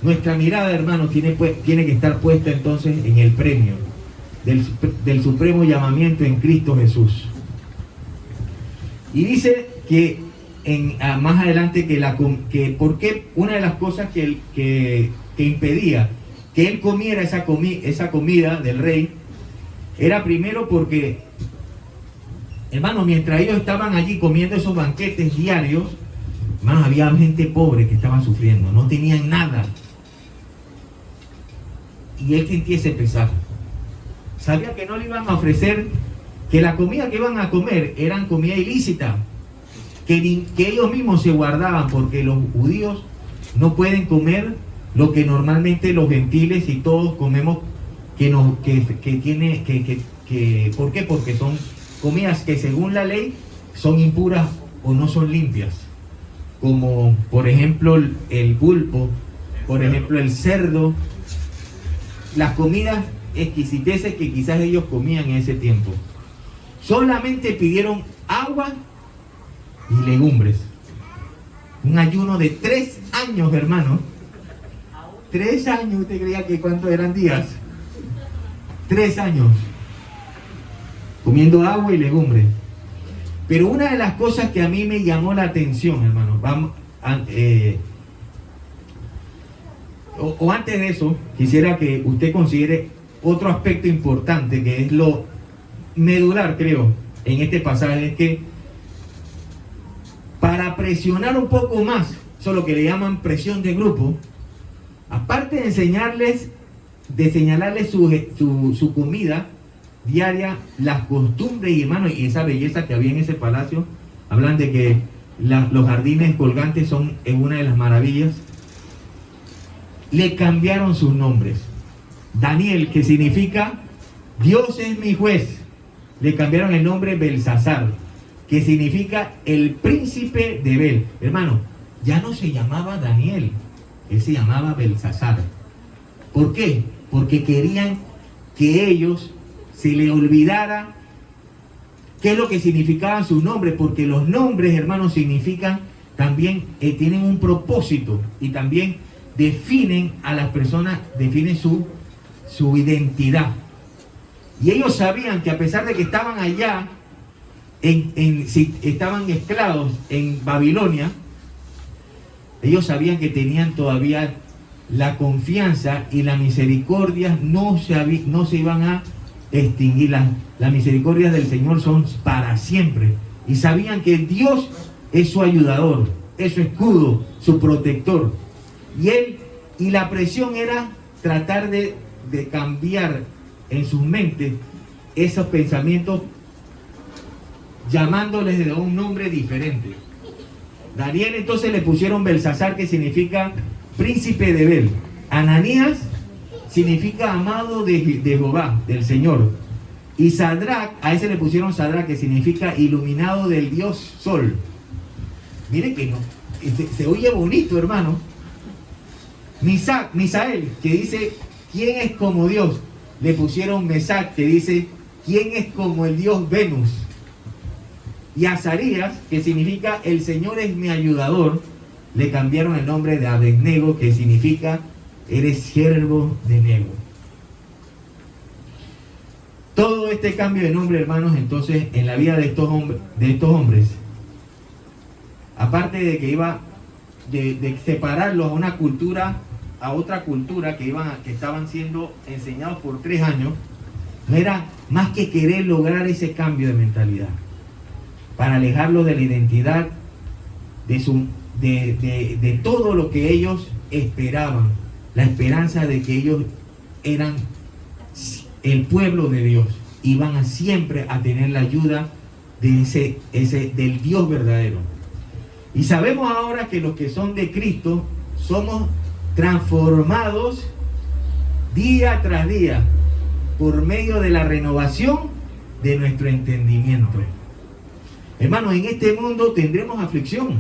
A: Nuestra mirada, hermano, tiene que estar puesta entonces en el premio del supremo llamamiento en Cristo Jesús. Y dice que más adelante que porque una de las cosas que impedía que él comiera esa comida del rey era primero porque, hermano, mientras ellos estaban allí comiendo esos banquetes diarios, hermano, había gente pobre que estaba sufriendo, no tenían nada. Y él sentía ese pesar. Sabía que no le iban a ofrecer, que la comida que iban a comer eran comida ilícita, que ellos mismos se guardaban, porque los judíos no pueden comer lo que normalmente los gentiles y todos comemos, ¿por qué? Porque son comidas que según la ley son impuras o no son limpias, como por ejemplo el pulpo, por ejemplo el cerdo, las comidas exquisiteces que quizás ellos comían en ese tiempo. Solamente pidieron agua y legumbres. Un ayuno de 3 años, hermano. 3 años, ¿usted creía que cuántos eran días? 3 años. Comiendo agua y legumbres. Pero una de las cosas que a mí me llamó la atención, hermano, antes de eso, quisiera que usted considere otro aspecto importante, que es lo medular, creo, en este pasaje, es que para presionar un poco más, eso es lo que le llaman presión de grupo, aparte de señalarles su comida diaria, las costumbres y, hermano, y esa belleza que había en ese palacio, hablan de que los jardines colgantes son una de las maravillas. Le cambiaron sus nombres. Daniel, que significa Dios es mi juez, le cambiaron el nombre Belsasar, que significa el príncipe de Bel. Hermano, ya no se llamaba Daniel, él se llamaba Belsasar. ¿Por qué? Porque querían que ellos se le olvidara qué es lo que significaba su nombre, porque los nombres, hermanos, significan también, tienen un propósito y también definen a las personas, definen su identidad. Y ellos sabían que a pesar de que estaban allá, estaban esclavos en Babilonia, ellos sabían que tenían todavía la confianza y la misericordia, no se iban a extinguir. Las misericordias del Señor son para siempre. Y sabían que Dios es su ayudador, es su escudo, su protector. Y la presión era tratar de cambiar en sus mentes esos pensamientos, llamándoles de un nombre diferente. Daniel entonces le pusieron Belsasar, que significa príncipe de Bel. Ananías significa amado de Jehová, del Señor. Y Sadrach, a ese le pusieron Sadrach, que significa iluminado del Dios Sol. Mire que no, se oye bonito, hermano. Misael, que dice ¿quién es como Dios? Le pusieron Mesac, que dice ¿quién es como el Dios Venus? Y Azarías, que significa el Señor es mi ayudador, le cambiaron el nombre de Abednego, que significa eres siervo de Nego. Todo este cambio de nombre, hermanos, entonces en la vida de estos hombres, aparte de que iba de separarlos a una cultura, a otra cultura que estaban siendo enseñados por 3 años, no era más que querer lograr ese cambio de mentalidad para alejarlos de la identidad, de todo lo que ellos esperaban, la esperanza de que ellos eran el pueblo de Dios iban a siempre a tener la ayuda de del Dios verdadero. Y sabemos ahora que los que son de Cristo somos transformados día tras día por medio de la renovación de nuestro entendimiento. Hermanos, en este mundo tendremos aflicción,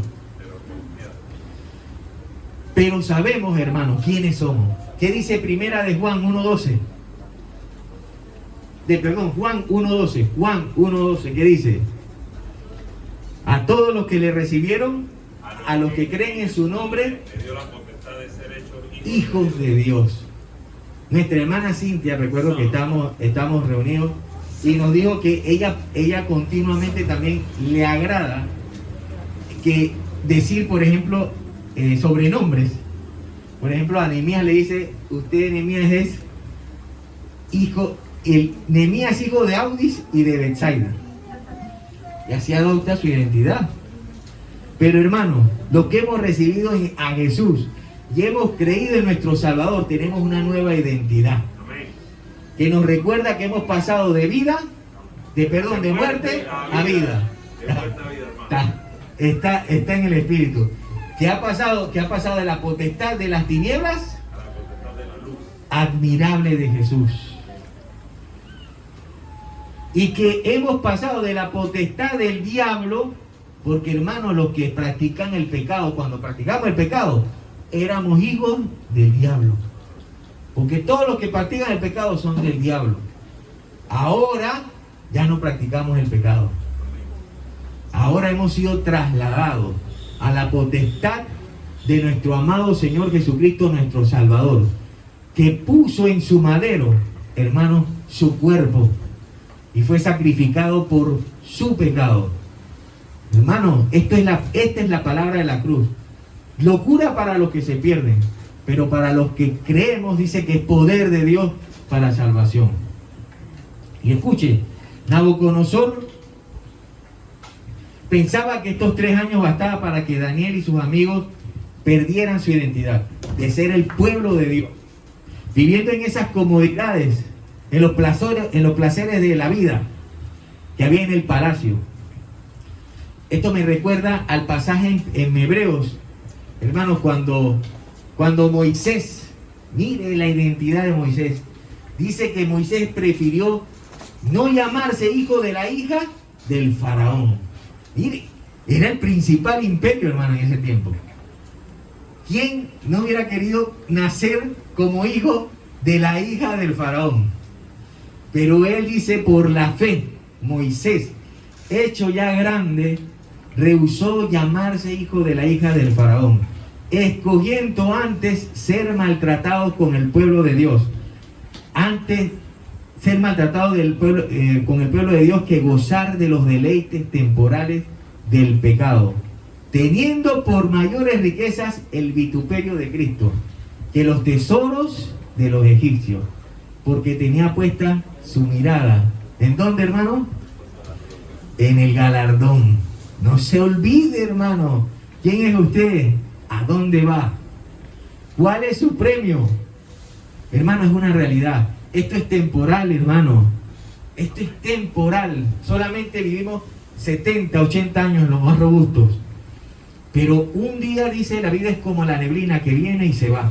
A: pero sabemos, hermanos, quiénes somos. ¿Qué dice primera de Juan 1:12? Juan 1:12. Juan 1:12, ¿qué dice? A todos los que le recibieron, a los que creen en su nombre,
C: le dio la potestad de ser hechos
A: hijos de Dios. Nuestra hermana Cintia, recuerdo que estamos reunidos, y nos dijo que ella continuamente también le agrada que decir, por ejemplo, sobrenombres. Por ejemplo, a Nehemías le dice, usted, Nehemías, es hijo, Nehemías hijo de Audis y de Betsaida. Y así adopta su identidad. Pero hermano, los que hemos recibido a Jesús y hemos creído en nuestro Salvador, tenemos una nueva identidad. Que nos recuerda que hemos pasado de vida, de muerte a vida. Está en el Espíritu. Que ha pasado de la potestad de las tinieblas
C: a la potestad de la luz
A: admirable de Jesús. Y que hemos pasado de la potestad del diablo, porque hermanos, los que practican el pecado, cuando practicamos el pecado, éramos hijos del diablo. Porque todos los que practican el pecado son del diablo. Ahora ya no practicamos el pecado. Ahora hemos sido trasladados a la potestad de nuestro amado Señor Jesucristo, nuestro Salvador, que puso en su madero, hermanos, su cuerpo y fue sacrificado por su pecado. Hermano, esta es la palabra de la cruz. Locura para los que se pierden, pero para los que creemos dice que es poder de Dios para salvación. Y escuche, Nabucodonosor pensaba que estos 3 años bastaba para que Daniel y sus amigos perdieran su identidad de ser el pueblo de Dios, viviendo en esas comodidades, en los placeres de la vida que había en el palacio. Esto me recuerda al pasaje en Hebreos, hermanos, cuando Moisés, mire la identidad de Moisés, dice que Moisés prefirió no llamarse hijo de la hija del faraón. Mire, era el principal imperio, hermano, en ese tiempo. ¿Quién no hubiera querido nacer como hijo de la hija del faraón? Pero él dice, por la fe, Moisés, hecho ya grande, rehusó llamarse hijo de la hija del faraón, escogiendo antes ser maltratado con el pueblo de Dios, antes ser maltratado con el pueblo de Dios que gozar de los deleites temporales del pecado, teniendo por mayores riquezas el vituperio de Cristo que los tesoros de los egipcios, porque tenía puesta su mirada, ¿en dónde, hermano? En el galardón. No se olvide, hermano, ¿quién es usted? ¿A dónde va? ¿Cuál es su premio? Hermano, es una realidad. Esto es temporal, hermano. Esto es temporal. Solamente vivimos 70, 80 años los más robustos. Pero un día, dice, la vida es como la neblina que viene y se va.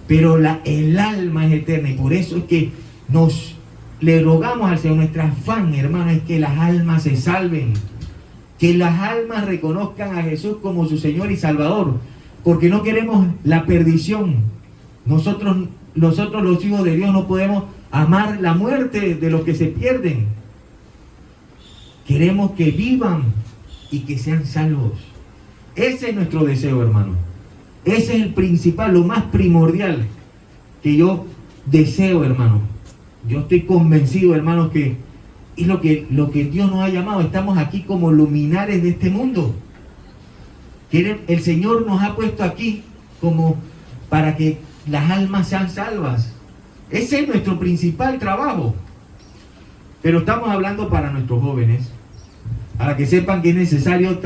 A: Pero el alma es eterna, y por eso es que le rogamos al Señor, nuestro afán, hermano, es que las almas se salven. Que las almas reconozcan a Jesús como su Señor y Salvador, porque no queremos la perdición. Nosotros los hijos de Dios no podemos amar la muerte de los que se pierden. Queremos que vivan y que sean salvos. Ese es nuestro deseo, hermano. Ese es el principal, lo más primordial que yo deseo, hermano. Yo estoy convencido, hermanos, que es lo que Dios nos ha llamado. Estamos aquí como luminares de este mundo. El Señor nos ha puesto aquí como para que las almas sean salvas. Ese es nuestro principal trabajo. Pero estamos hablando para nuestros jóvenes, para que sepan que es necesario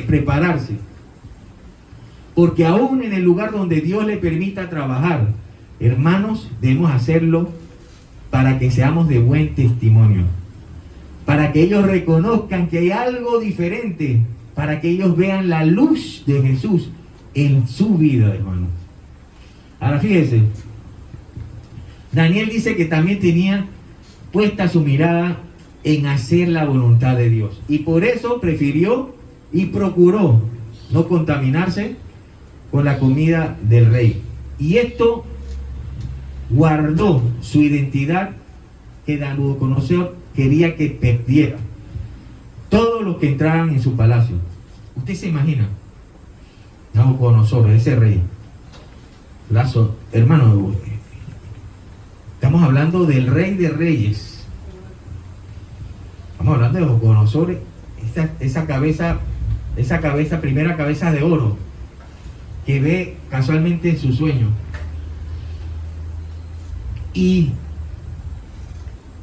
A: prepararse. Porque aún en el lugar donde Dios le permita trabajar, hermanos, debemos hacerlo para que seamos de buen testimonio, para que ellos reconozcan que hay algo diferente, para que ellos vean la luz de Jesús en su vida, hermano. Ahora fíjese, Daniel dice que también tenía puesta su mirada en hacer la voluntad de Dios, y por eso prefirió y procuró no contaminarse con la comida del rey, y esto guardó su identidad que Nabucodonosor quería que perdiera todos los que entraran en su palacio. Usted se imagina Nabucodonosor, ese rey, hermano, estamos hablando del rey de reyes, estamos hablando de Nabucodonosor, esa cabeza, primera cabeza de oro que ve casualmente en su sueño, y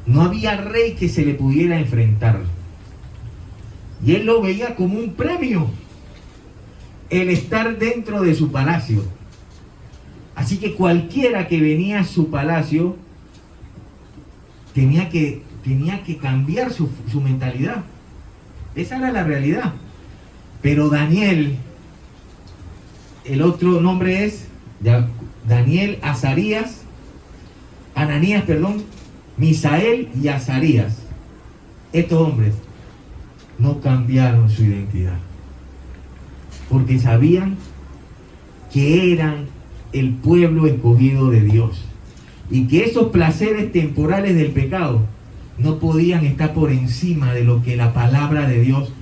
A: no había rey que se le pudiera enfrentar, y él lo veía como un premio el estar dentro de su palacio. Así que cualquiera que venía a su palacio tenía que cambiar su mentalidad. Esa era la realidad. Pero Daniel, el otro nombre es Daniel, Ananías, Misael y Azarías. Estos hombres no cambiaron su identidad, porque sabían que eran el pueblo escogido de Dios, y que esos placeres temporales del pecado no podían estar por encima de lo que la palabra de Dios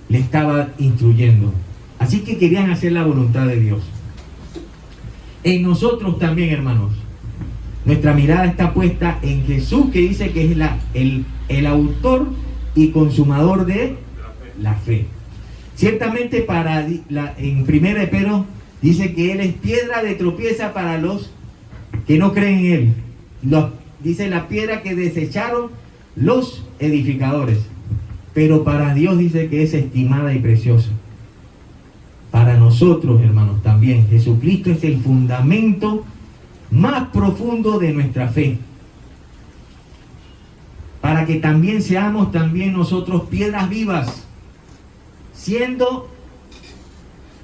A: le estaba instruyendo. Así que querían hacer la voluntad de Dios. En nosotros también, hermanos, nuestra mirada está puesta en Jesús, que dice que es el autor y consumador de la fe. Ciertamente en 1 Pedro dice que Él es piedra de tropieza para los que no creen en Él. Dice la piedra que desecharon los edificadores, pero para Dios dice que es estimada y preciosa. Para nosotros, hermanos, también Jesucristo es el fundamento más profundo de nuestra fe, para que también seamos también nosotros piedras vivas, siendo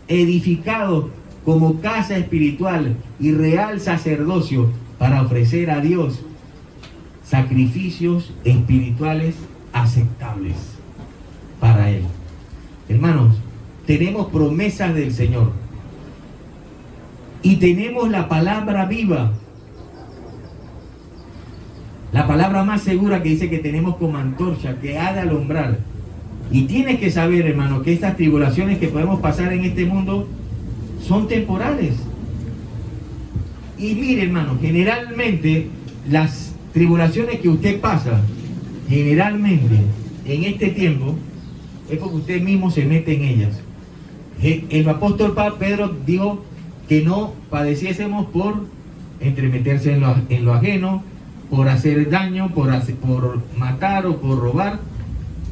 A: edificados como casa espiritual y real sacerdocio, para ofrecer a Dios sacrificios espirituales aceptables para Él. Hermanos, tenemos promesas del Señor y tenemos la palabra viva, la palabra más segura, que dice que tenemos como antorcha que ha de alumbrar. Y tienes que saber, hermano, que estas tribulaciones que podemos pasar en este mundo son temporales. Y mire, hermano, generalmente las tribulaciones que usted pasa, generalmente en este tiempo, es porque usted mismo se mete en ellas. El apóstol Pedro dijo que no padeciésemos por entremeterse en lo ajeno, por hacer daño, por matar o por robar.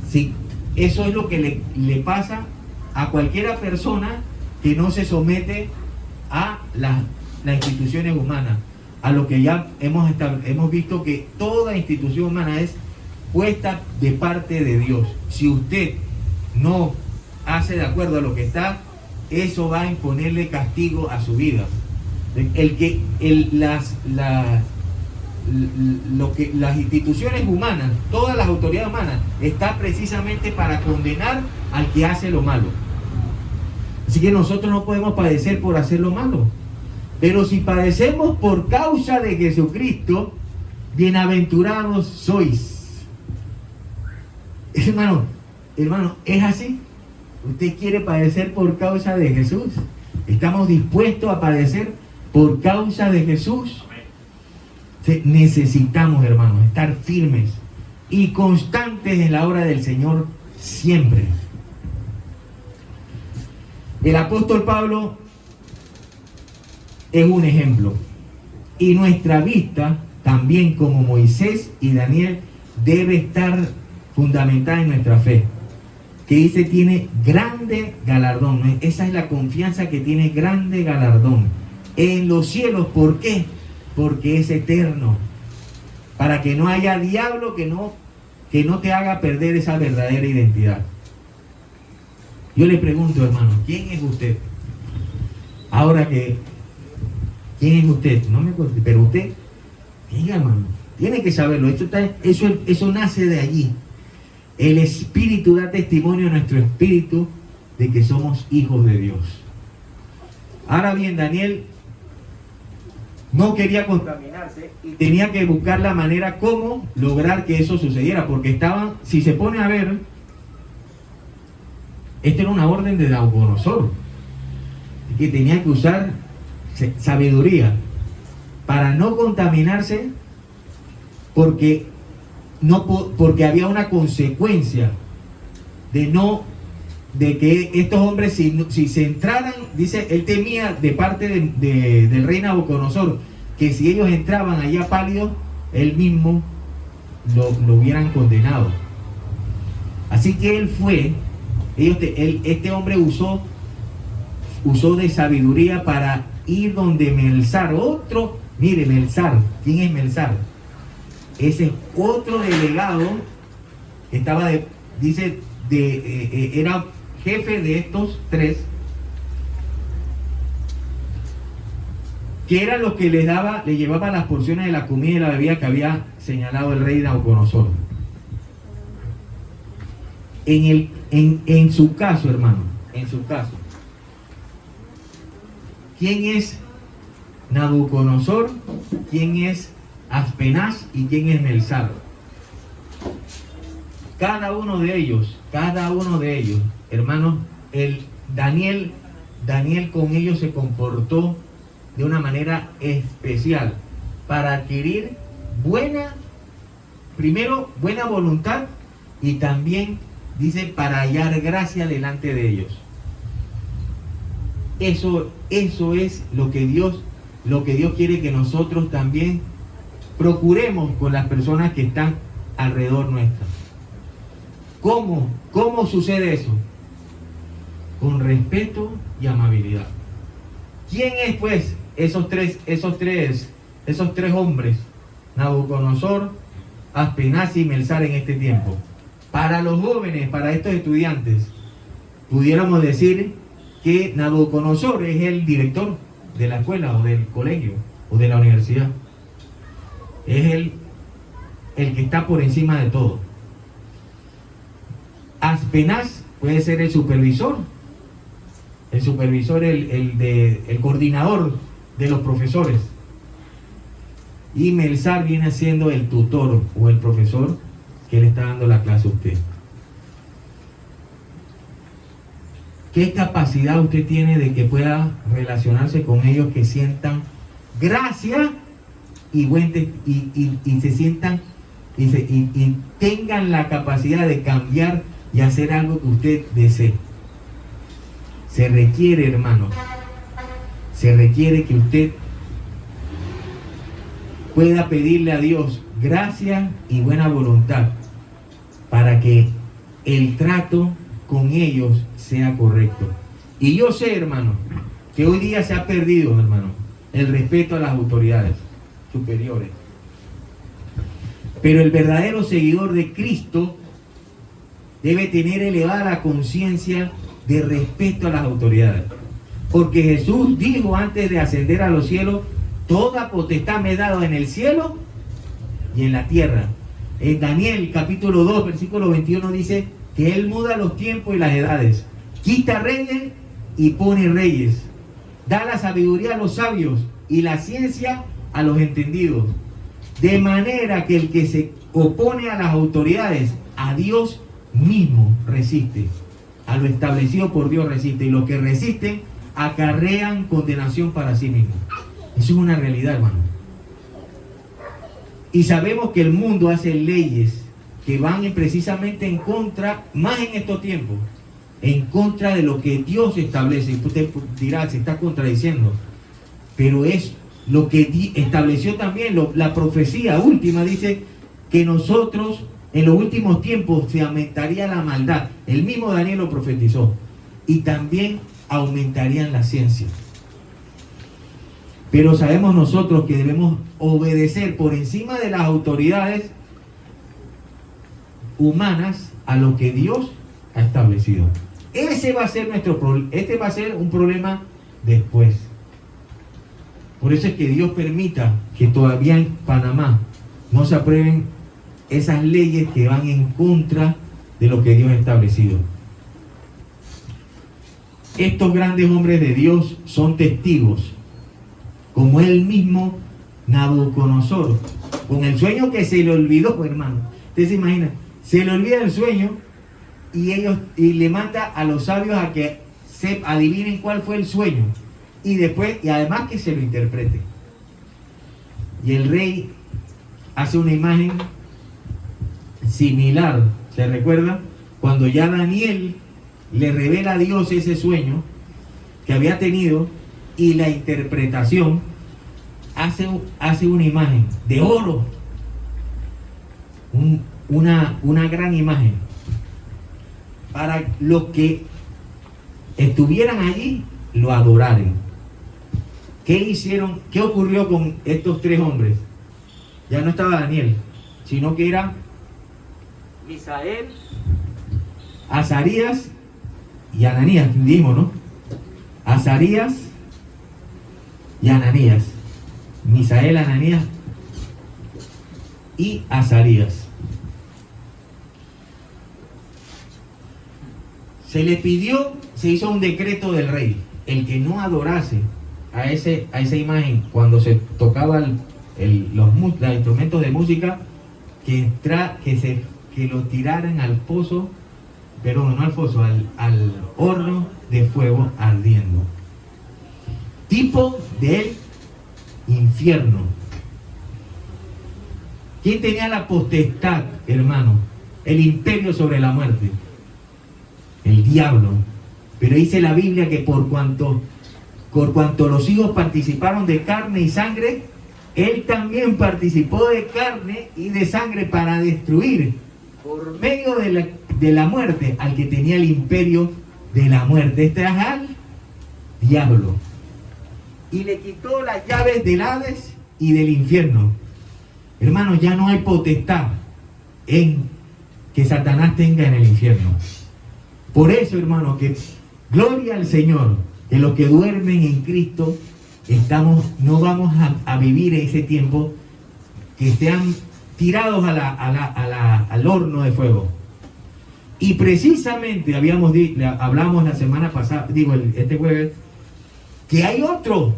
A: Sí, eso es lo que le pasa a cualquiera persona que no se somete a las instituciones humanas, a lo que ya hemos visto, que toda institución humana es puesta de parte de Dios. Si usted no hace de acuerdo a lo que está, eso va a imponerle castigo a su vida. Las instituciones humanas, todas las autoridades humanas, está precisamente para condenar al que hace lo malo. Así que nosotros no podemos padecer por hacer lo malo. Pero si padecemos por causa de Jesucristo, bienaventurados sois. Hermano, ¿es así? ¿Usted quiere padecer por causa de Jesús? ¿Estamos dispuestos a padecer por causa de Jesús? Necesitamos, hermanos, estar firmes y constantes en la obra del Señor siempre. El apóstol Pablo es un ejemplo, y nuestra vista también, como Moisés y Daniel, debe estar fundamentada en nuestra fe, que dice tiene grande galardón. Esa es la confianza, que tiene grande galardón en los cielos. ¿Por qué? Porque es eterno. para que no haya diablo que no te haga perder esa verdadera identidad. Yo le pregunto, hermano, ¿quién es usted? Ahora que, ¿quién es usted? No me acuerdo, pero usted, diga, hermano, tiene que saberlo. Eso nace de allí. El Espíritu da testimonio a nuestro espíritu de que somos hijos de Dios. Ahora bien, Daniel no quería contaminarse y tenía que buscar la manera cómo lograr que eso sucediera, porque estaban, si se pone a ver, esta era una orden de Nabucodonosor, que tenía que usar sabiduría para no contaminarse, porque había una consecuencia de que estos hombres, si se entraran, dice, él temía de parte del rey Nabucodonosor, que si ellos entraban allá pálidos, él mismo lo hubieran condenado. Así que él fue, este hombre usó de sabiduría para ir donde Melzar, mire, Melzar, ¿quién es Melzar? Ese es otro delegado que estaba era jefe de estos tres, que eran los que le llevaban las porciones de la comida y la bebida que había señalado el rey Nabucodonosor. En su caso, hermano, en su caso, ¿quién es Nabucodonosor? ¿Quién es Aspenaz? ¿Y quién es Melzar? Cada uno de ellos, hermanos, Daniel con ellos se comportó de una manera especial para adquirir buena voluntad, y también dice para hallar gracia delante de ellos. Eso es lo que Dios quiere que nosotros también procuremos con las personas que están alrededor nuestra. ¿Cómo sucede eso? Con respeto y amabilidad. ¿Quién es, pues, esos tres hombres? Nabucodonosor, Aspenaz y Melzar en este tiempo. Para los jóvenes, para estos estudiantes, pudiéramos decir que Nabucodonosor es el director de la escuela o del colegio o de la universidad. Es el que está por encima de todo. Aspenaz puede ser el supervisor, el coordinador de los profesores. Y Melzar viene siendo el tutor o el profesor que le está dando la clase a usted. ¿Qué capacidad usted tiene de que pueda relacionarse con ellos, que sientan gracia y se sientan y tengan la capacidad de cambiar y hacer algo que usted desee? Se requiere, hermano, que usted pueda pedirle a Dios gracia y buena voluntad para que el trato con ellos sea correcto. Y yo sé, hermano, que hoy día se ha perdido, hermano, el respeto a las autoridades superiores. Pero el verdadero seguidor de Cristo debe tener elevada la conciencia de respeto a las autoridades. Porque Jesús dijo antes de ascender a los cielos: toda potestad me he dado en el cielo y en la tierra. En Daniel capítulo 2 versículo 21 dice que Él muda los tiempos y las edades, quita reyes y pone reyes, da la sabiduría a los sabios y la ciencia a los entendidos, de manera que el que se opone a las autoridades, a Dios mismo resiste, a lo establecido por Dios resiste, y los que resisten acarrean condenación para sí mismos. Eso es una realidad, hermano. Y sabemos que el mundo hace leyes que van precisamente en contra, más en estos tiempos, en contra de lo que Dios establece. Y usted dirá, se está contradiciendo, pero es lo que estableció también la profecía última. Dice que nosotros en los últimos tiempos se aumentaría la maldad. El mismo Daniel lo profetizó. Y también aumentarían la ciencia. Pero sabemos nosotros que debemos obedecer por encima de las autoridades humanas a lo que Dios ha establecido. Ese va a ser nuestro problema. Este va a ser un problema después. Por eso es que Dios permita que todavía en Panamá no se aprueben esas leyes que van en contra de lo que Dios ha establecido. Estos grandes hombres de Dios son testigos, como él mismo, Nabucodonosor, con el sueño que se le olvidó, hermano. Usted se imagina, se le olvida el sueño y le manda a los sabios a que se adivinen cuál fue el sueño y además que se lo interprete. Y el rey hace una imagen similar, ¿se recuerda? Cuando ya Daniel le revela a Dios ese sueño que había tenido y la interpretación, hace una imagen de oro, una gran imagen, para los que estuvieran allí lo adoraran. ¿Qué hicieron? ¿Qué ocurrió con estos tres hombres? Ya no estaba Daniel, sino que era Misael, Azarías y Ananías, dijimos, ¿no? Azarías y Ananías. Misael, Ananías y Azarías. Se le pidió, se hizo un decreto del rey, el que no adorase a esa imagen cuando se tocaba los instrumentos de música, que lo tiraran al pozo, pero no al pozo, al horno de fuego ardiendo. Tipo del infierno. ¿Quién tenía la potestad, hermano? El imperio sobre la muerte. El diablo. Pero dice la Biblia que por cuanto los hijos participaron de carne y sangre, él también participó de carne y de sangre para destruir por medio de la muerte al que tenía el imperio de la muerte. Este es al diablo. Y le quitó las llaves del Hades y del infierno. Hermanos, ya no hay potestad en que Satanás tenga en el infierno. Por eso, hermanos, que gloria al Señor, que los que duermen en Cristo no vamos a vivir ese tiempo que sean tirados al horno de fuego. Y precisamente hablamos la semana pasada, este jueves, que hay otro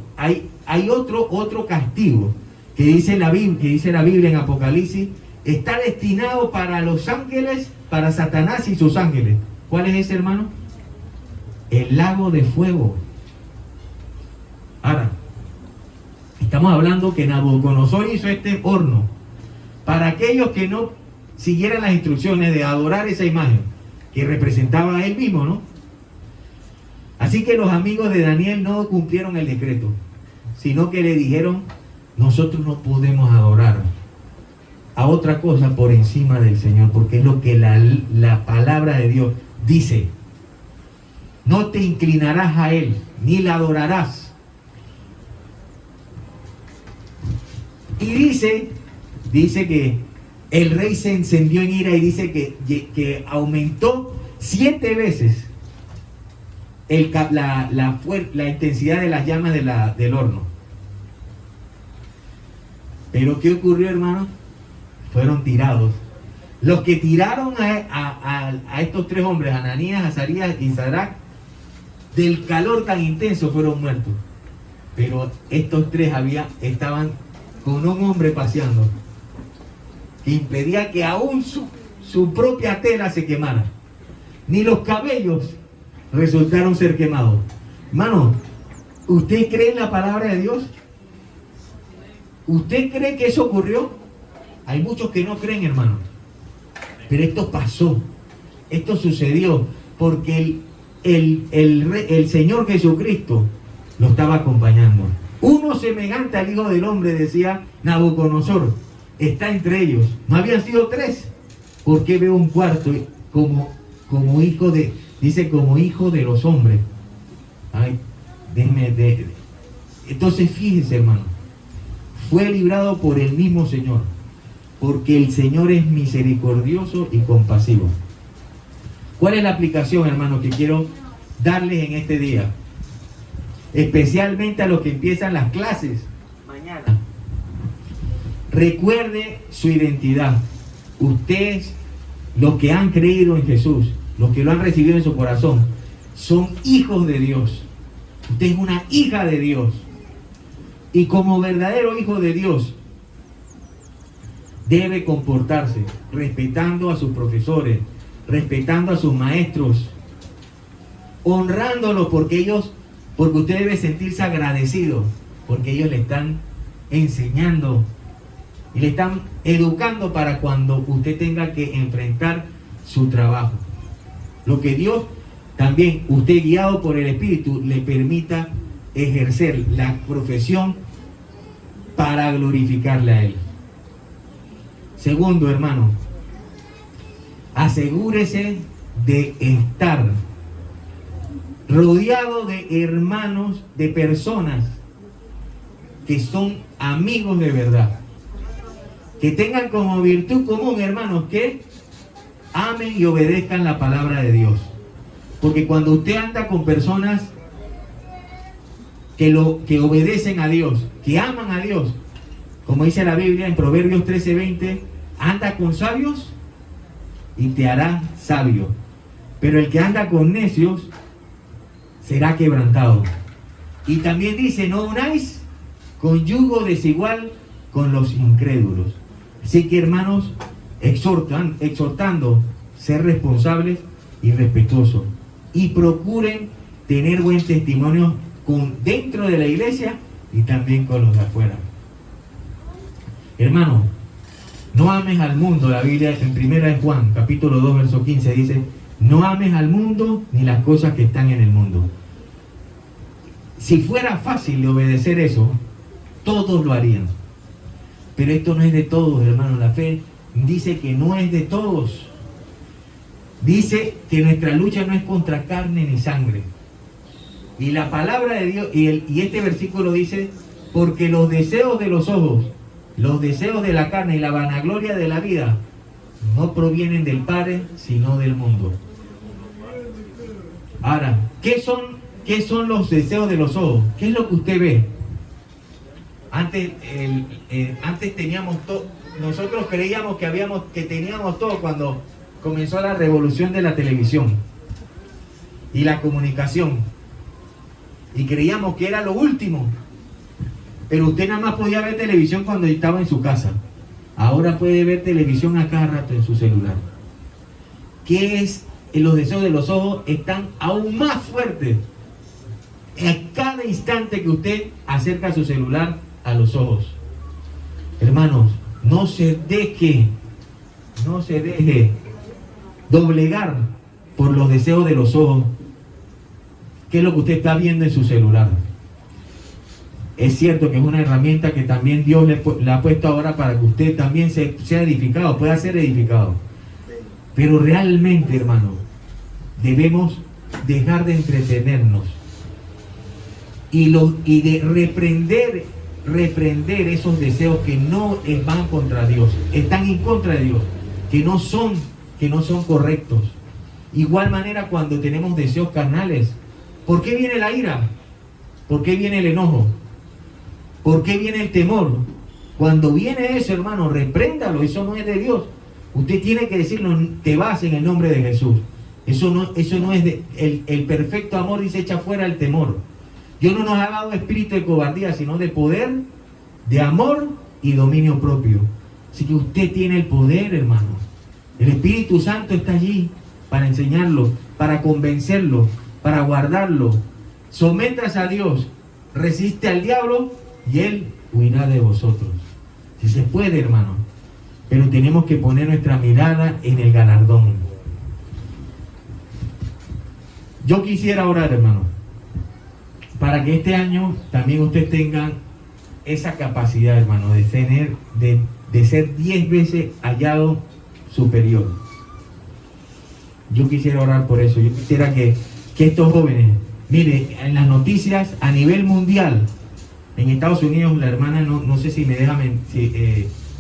A: castigo que dice la Biblia en Apocalipsis, está destinado para los ángeles, para Satanás y sus ángeles. ¿Cuál es ese, hermano? El lago de fuego. Ahora, estamos hablando que Nabucodonosor hizo este horno para aquellos que no siguieran las instrucciones de adorar esa imagen que representaba a él mismo, ¿no? Así que los amigos de Daniel no cumplieron el decreto, sino que le dijeron: nosotros no podemos adorar a otra cosa por encima del Señor, porque es lo que la palabra de Dios dice. No te inclinarás a Él, ni la adorarás. Y dice que el rey se encendió en ira y dice que aumentó 7 veces la intensidad de las llamas del horno. Pero ¿qué ocurrió, hermano? Fueron tirados. Los que tiraron a estos tres hombres, Ananías, Azarías y Sadrach, del calor tan intenso fueron muertos. Pero estos tres estaban con un hombre paseando que impedía que aún su propia tela se quemara. Ni los cabellos resultaron ser quemados. Hermano, ¿usted cree en la palabra de Dios? ¿Usted cree que eso ocurrió? Hay muchos que no creen, hermano. Pero esto pasó. Esto sucedió porque el Señor Jesucristo lo estaba acompañando. Uno semejante al Hijo del Hombre, decía Nabucodonosor, está entre ellos. No habían sido 3. ¿Por qué veo un cuarto como hijo de, dice, como hijo de los hombres? Ay, Entonces fíjense, hermano, fue librado por el mismo Señor, porque el Señor es misericordioso y compasivo. ¿Cuál es la aplicación, hermano, que quiero darles en este día? Especialmente a los que empiezan las clases mañana. Recuerde su identidad. Ustedes, los que han creído en Jesús, los que lo han recibido en su corazón, son hijos de Dios. Usted es una hija de Dios. Y como verdadero hijo de Dios, debe comportarse respetando a sus profesores, respetando a sus maestros, honrándolos porque usted debe sentirse agradecido, porque ellos le están enseñando y le están educando para cuando usted tenga que enfrentar su trabajo. Lo que Dios también, usted guiado por el Espíritu, le permita ejercer la profesión para glorificarle a Él. Segundo, hermano, asegúrese de estar rodeado de hermanos, de personas que son amigos de verdad, que tengan como virtud común, hermanos, que amen y obedezcan la palabra de Dios. Porque cuando usted anda con personas que obedecen a Dios, que aman a Dios, como dice la Biblia en Proverbios 13:20, anda con sabios y te hará sabio, pero el que anda con necios será quebrantado. Y también dice, no unáis con yugo desigual con los incrédulos. Así que, hermanos, exhortando ser responsables y respetuosos, y procuren tener buen testimonio dentro de la iglesia y también con los de afuera. Hermano, no ames al mundo. La Biblia en 1 Juan, capítulo 2, verso 15 dice, no ames al mundo ni las cosas que están en el mundo. Si fuera fácil de obedecer eso, todos lo harían. Pero esto no es de todos, hermano. La fe dice que no es de todos. Dice que nuestra lucha no es contra carne ni sangre. Y la palabra de Dios, y este versículo dice, porque los deseos de los ojos, los deseos de la carne y la vanagloria de la vida no provienen del Padre, sino del mundo. Ahora, ¿qué son los deseos de los ojos? ¿Qué es lo que usted ve? Antes teníamos todo. Nosotros creíamos que teníamos todo cuando comenzó la revolución de la televisión y la comunicación. Y creíamos que era lo último. Pero usted nada más podía ver televisión cuando estaba en su casa. Ahora puede ver televisión a cada rato en su celular. ¿Qué es? Los deseos de los ojos están aún más fuertes. A cada instante que usted acerca su celular a los ojos. Hermanos, no se deje doblegar por los deseos de los ojos. ¿Qué es lo que usted está viendo en su celular? Es cierto que es una herramienta que también Dios le ha puesto ahora para que usted también sea edificado, pueda ser edificado. Pero realmente, hermano, debemos dejar de entretenernos y de reprender esos deseos que no van contra Dios, están en contra de Dios, que no son correctos. Igual manera cuando tenemos deseos carnales, ¿por qué viene la ira? ¿Por qué viene el enojo? ¿Por qué viene el temor? Cuando viene eso, hermano, repréndalo, eso no es de Dios. Usted tiene que decirlo, te vas en el nombre de Jesús. Eso no es de... El perfecto amor dice, echa fuera el temor. Dios no nos ha dado espíritu de cobardía, sino de poder, de amor y dominio propio. Así que usted tiene el poder, hermano. El Espíritu Santo está allí para enseñarlo, para convencerlo, para guardarlo. Sométase a Dios, resiste al diablo y Él huirá de vosotros. Si se puede, hermano. Pero tenemos que poner nuestra mirada en el galardón. Yo quisiera orar, hermano, para que este año también usted tenga esa capacidad, hermano, de ser 10 veces hallado superior. Yo quisiera orar por eso. Yo quisiera que estos jóvenes, mire, en las noticias a nivel mundial, En Estados Unidos, la hermana, no sé si me deja,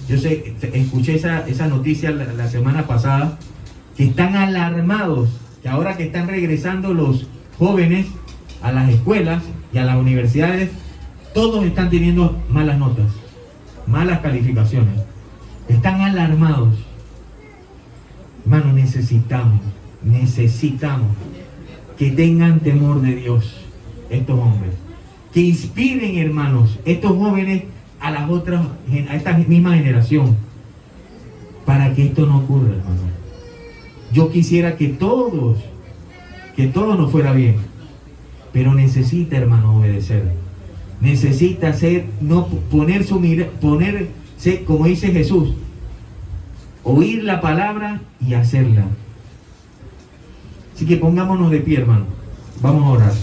A: yo sé, escuché esa noticia la semana pasada, que están alarmados, que ahora que están regresando los jóvenes a las escuelas y a las universidades, todos están teniendo malas notas, malas calificaciones. Están alarmados. Hermano, necesitamos que tengan temor de Dios estos hombres. Que inspiren, hermanos, estos jóvenes a esta misma generación, para que esto no ocurra, hermano. Yo quisiera que todo nos fuera bien, pero necesita, hermano, obedecer. Necesita ponerse, como dice Jesús, oír la palabra y hacerla. Así que pongámonos de pie, hermano. Vamos a orar.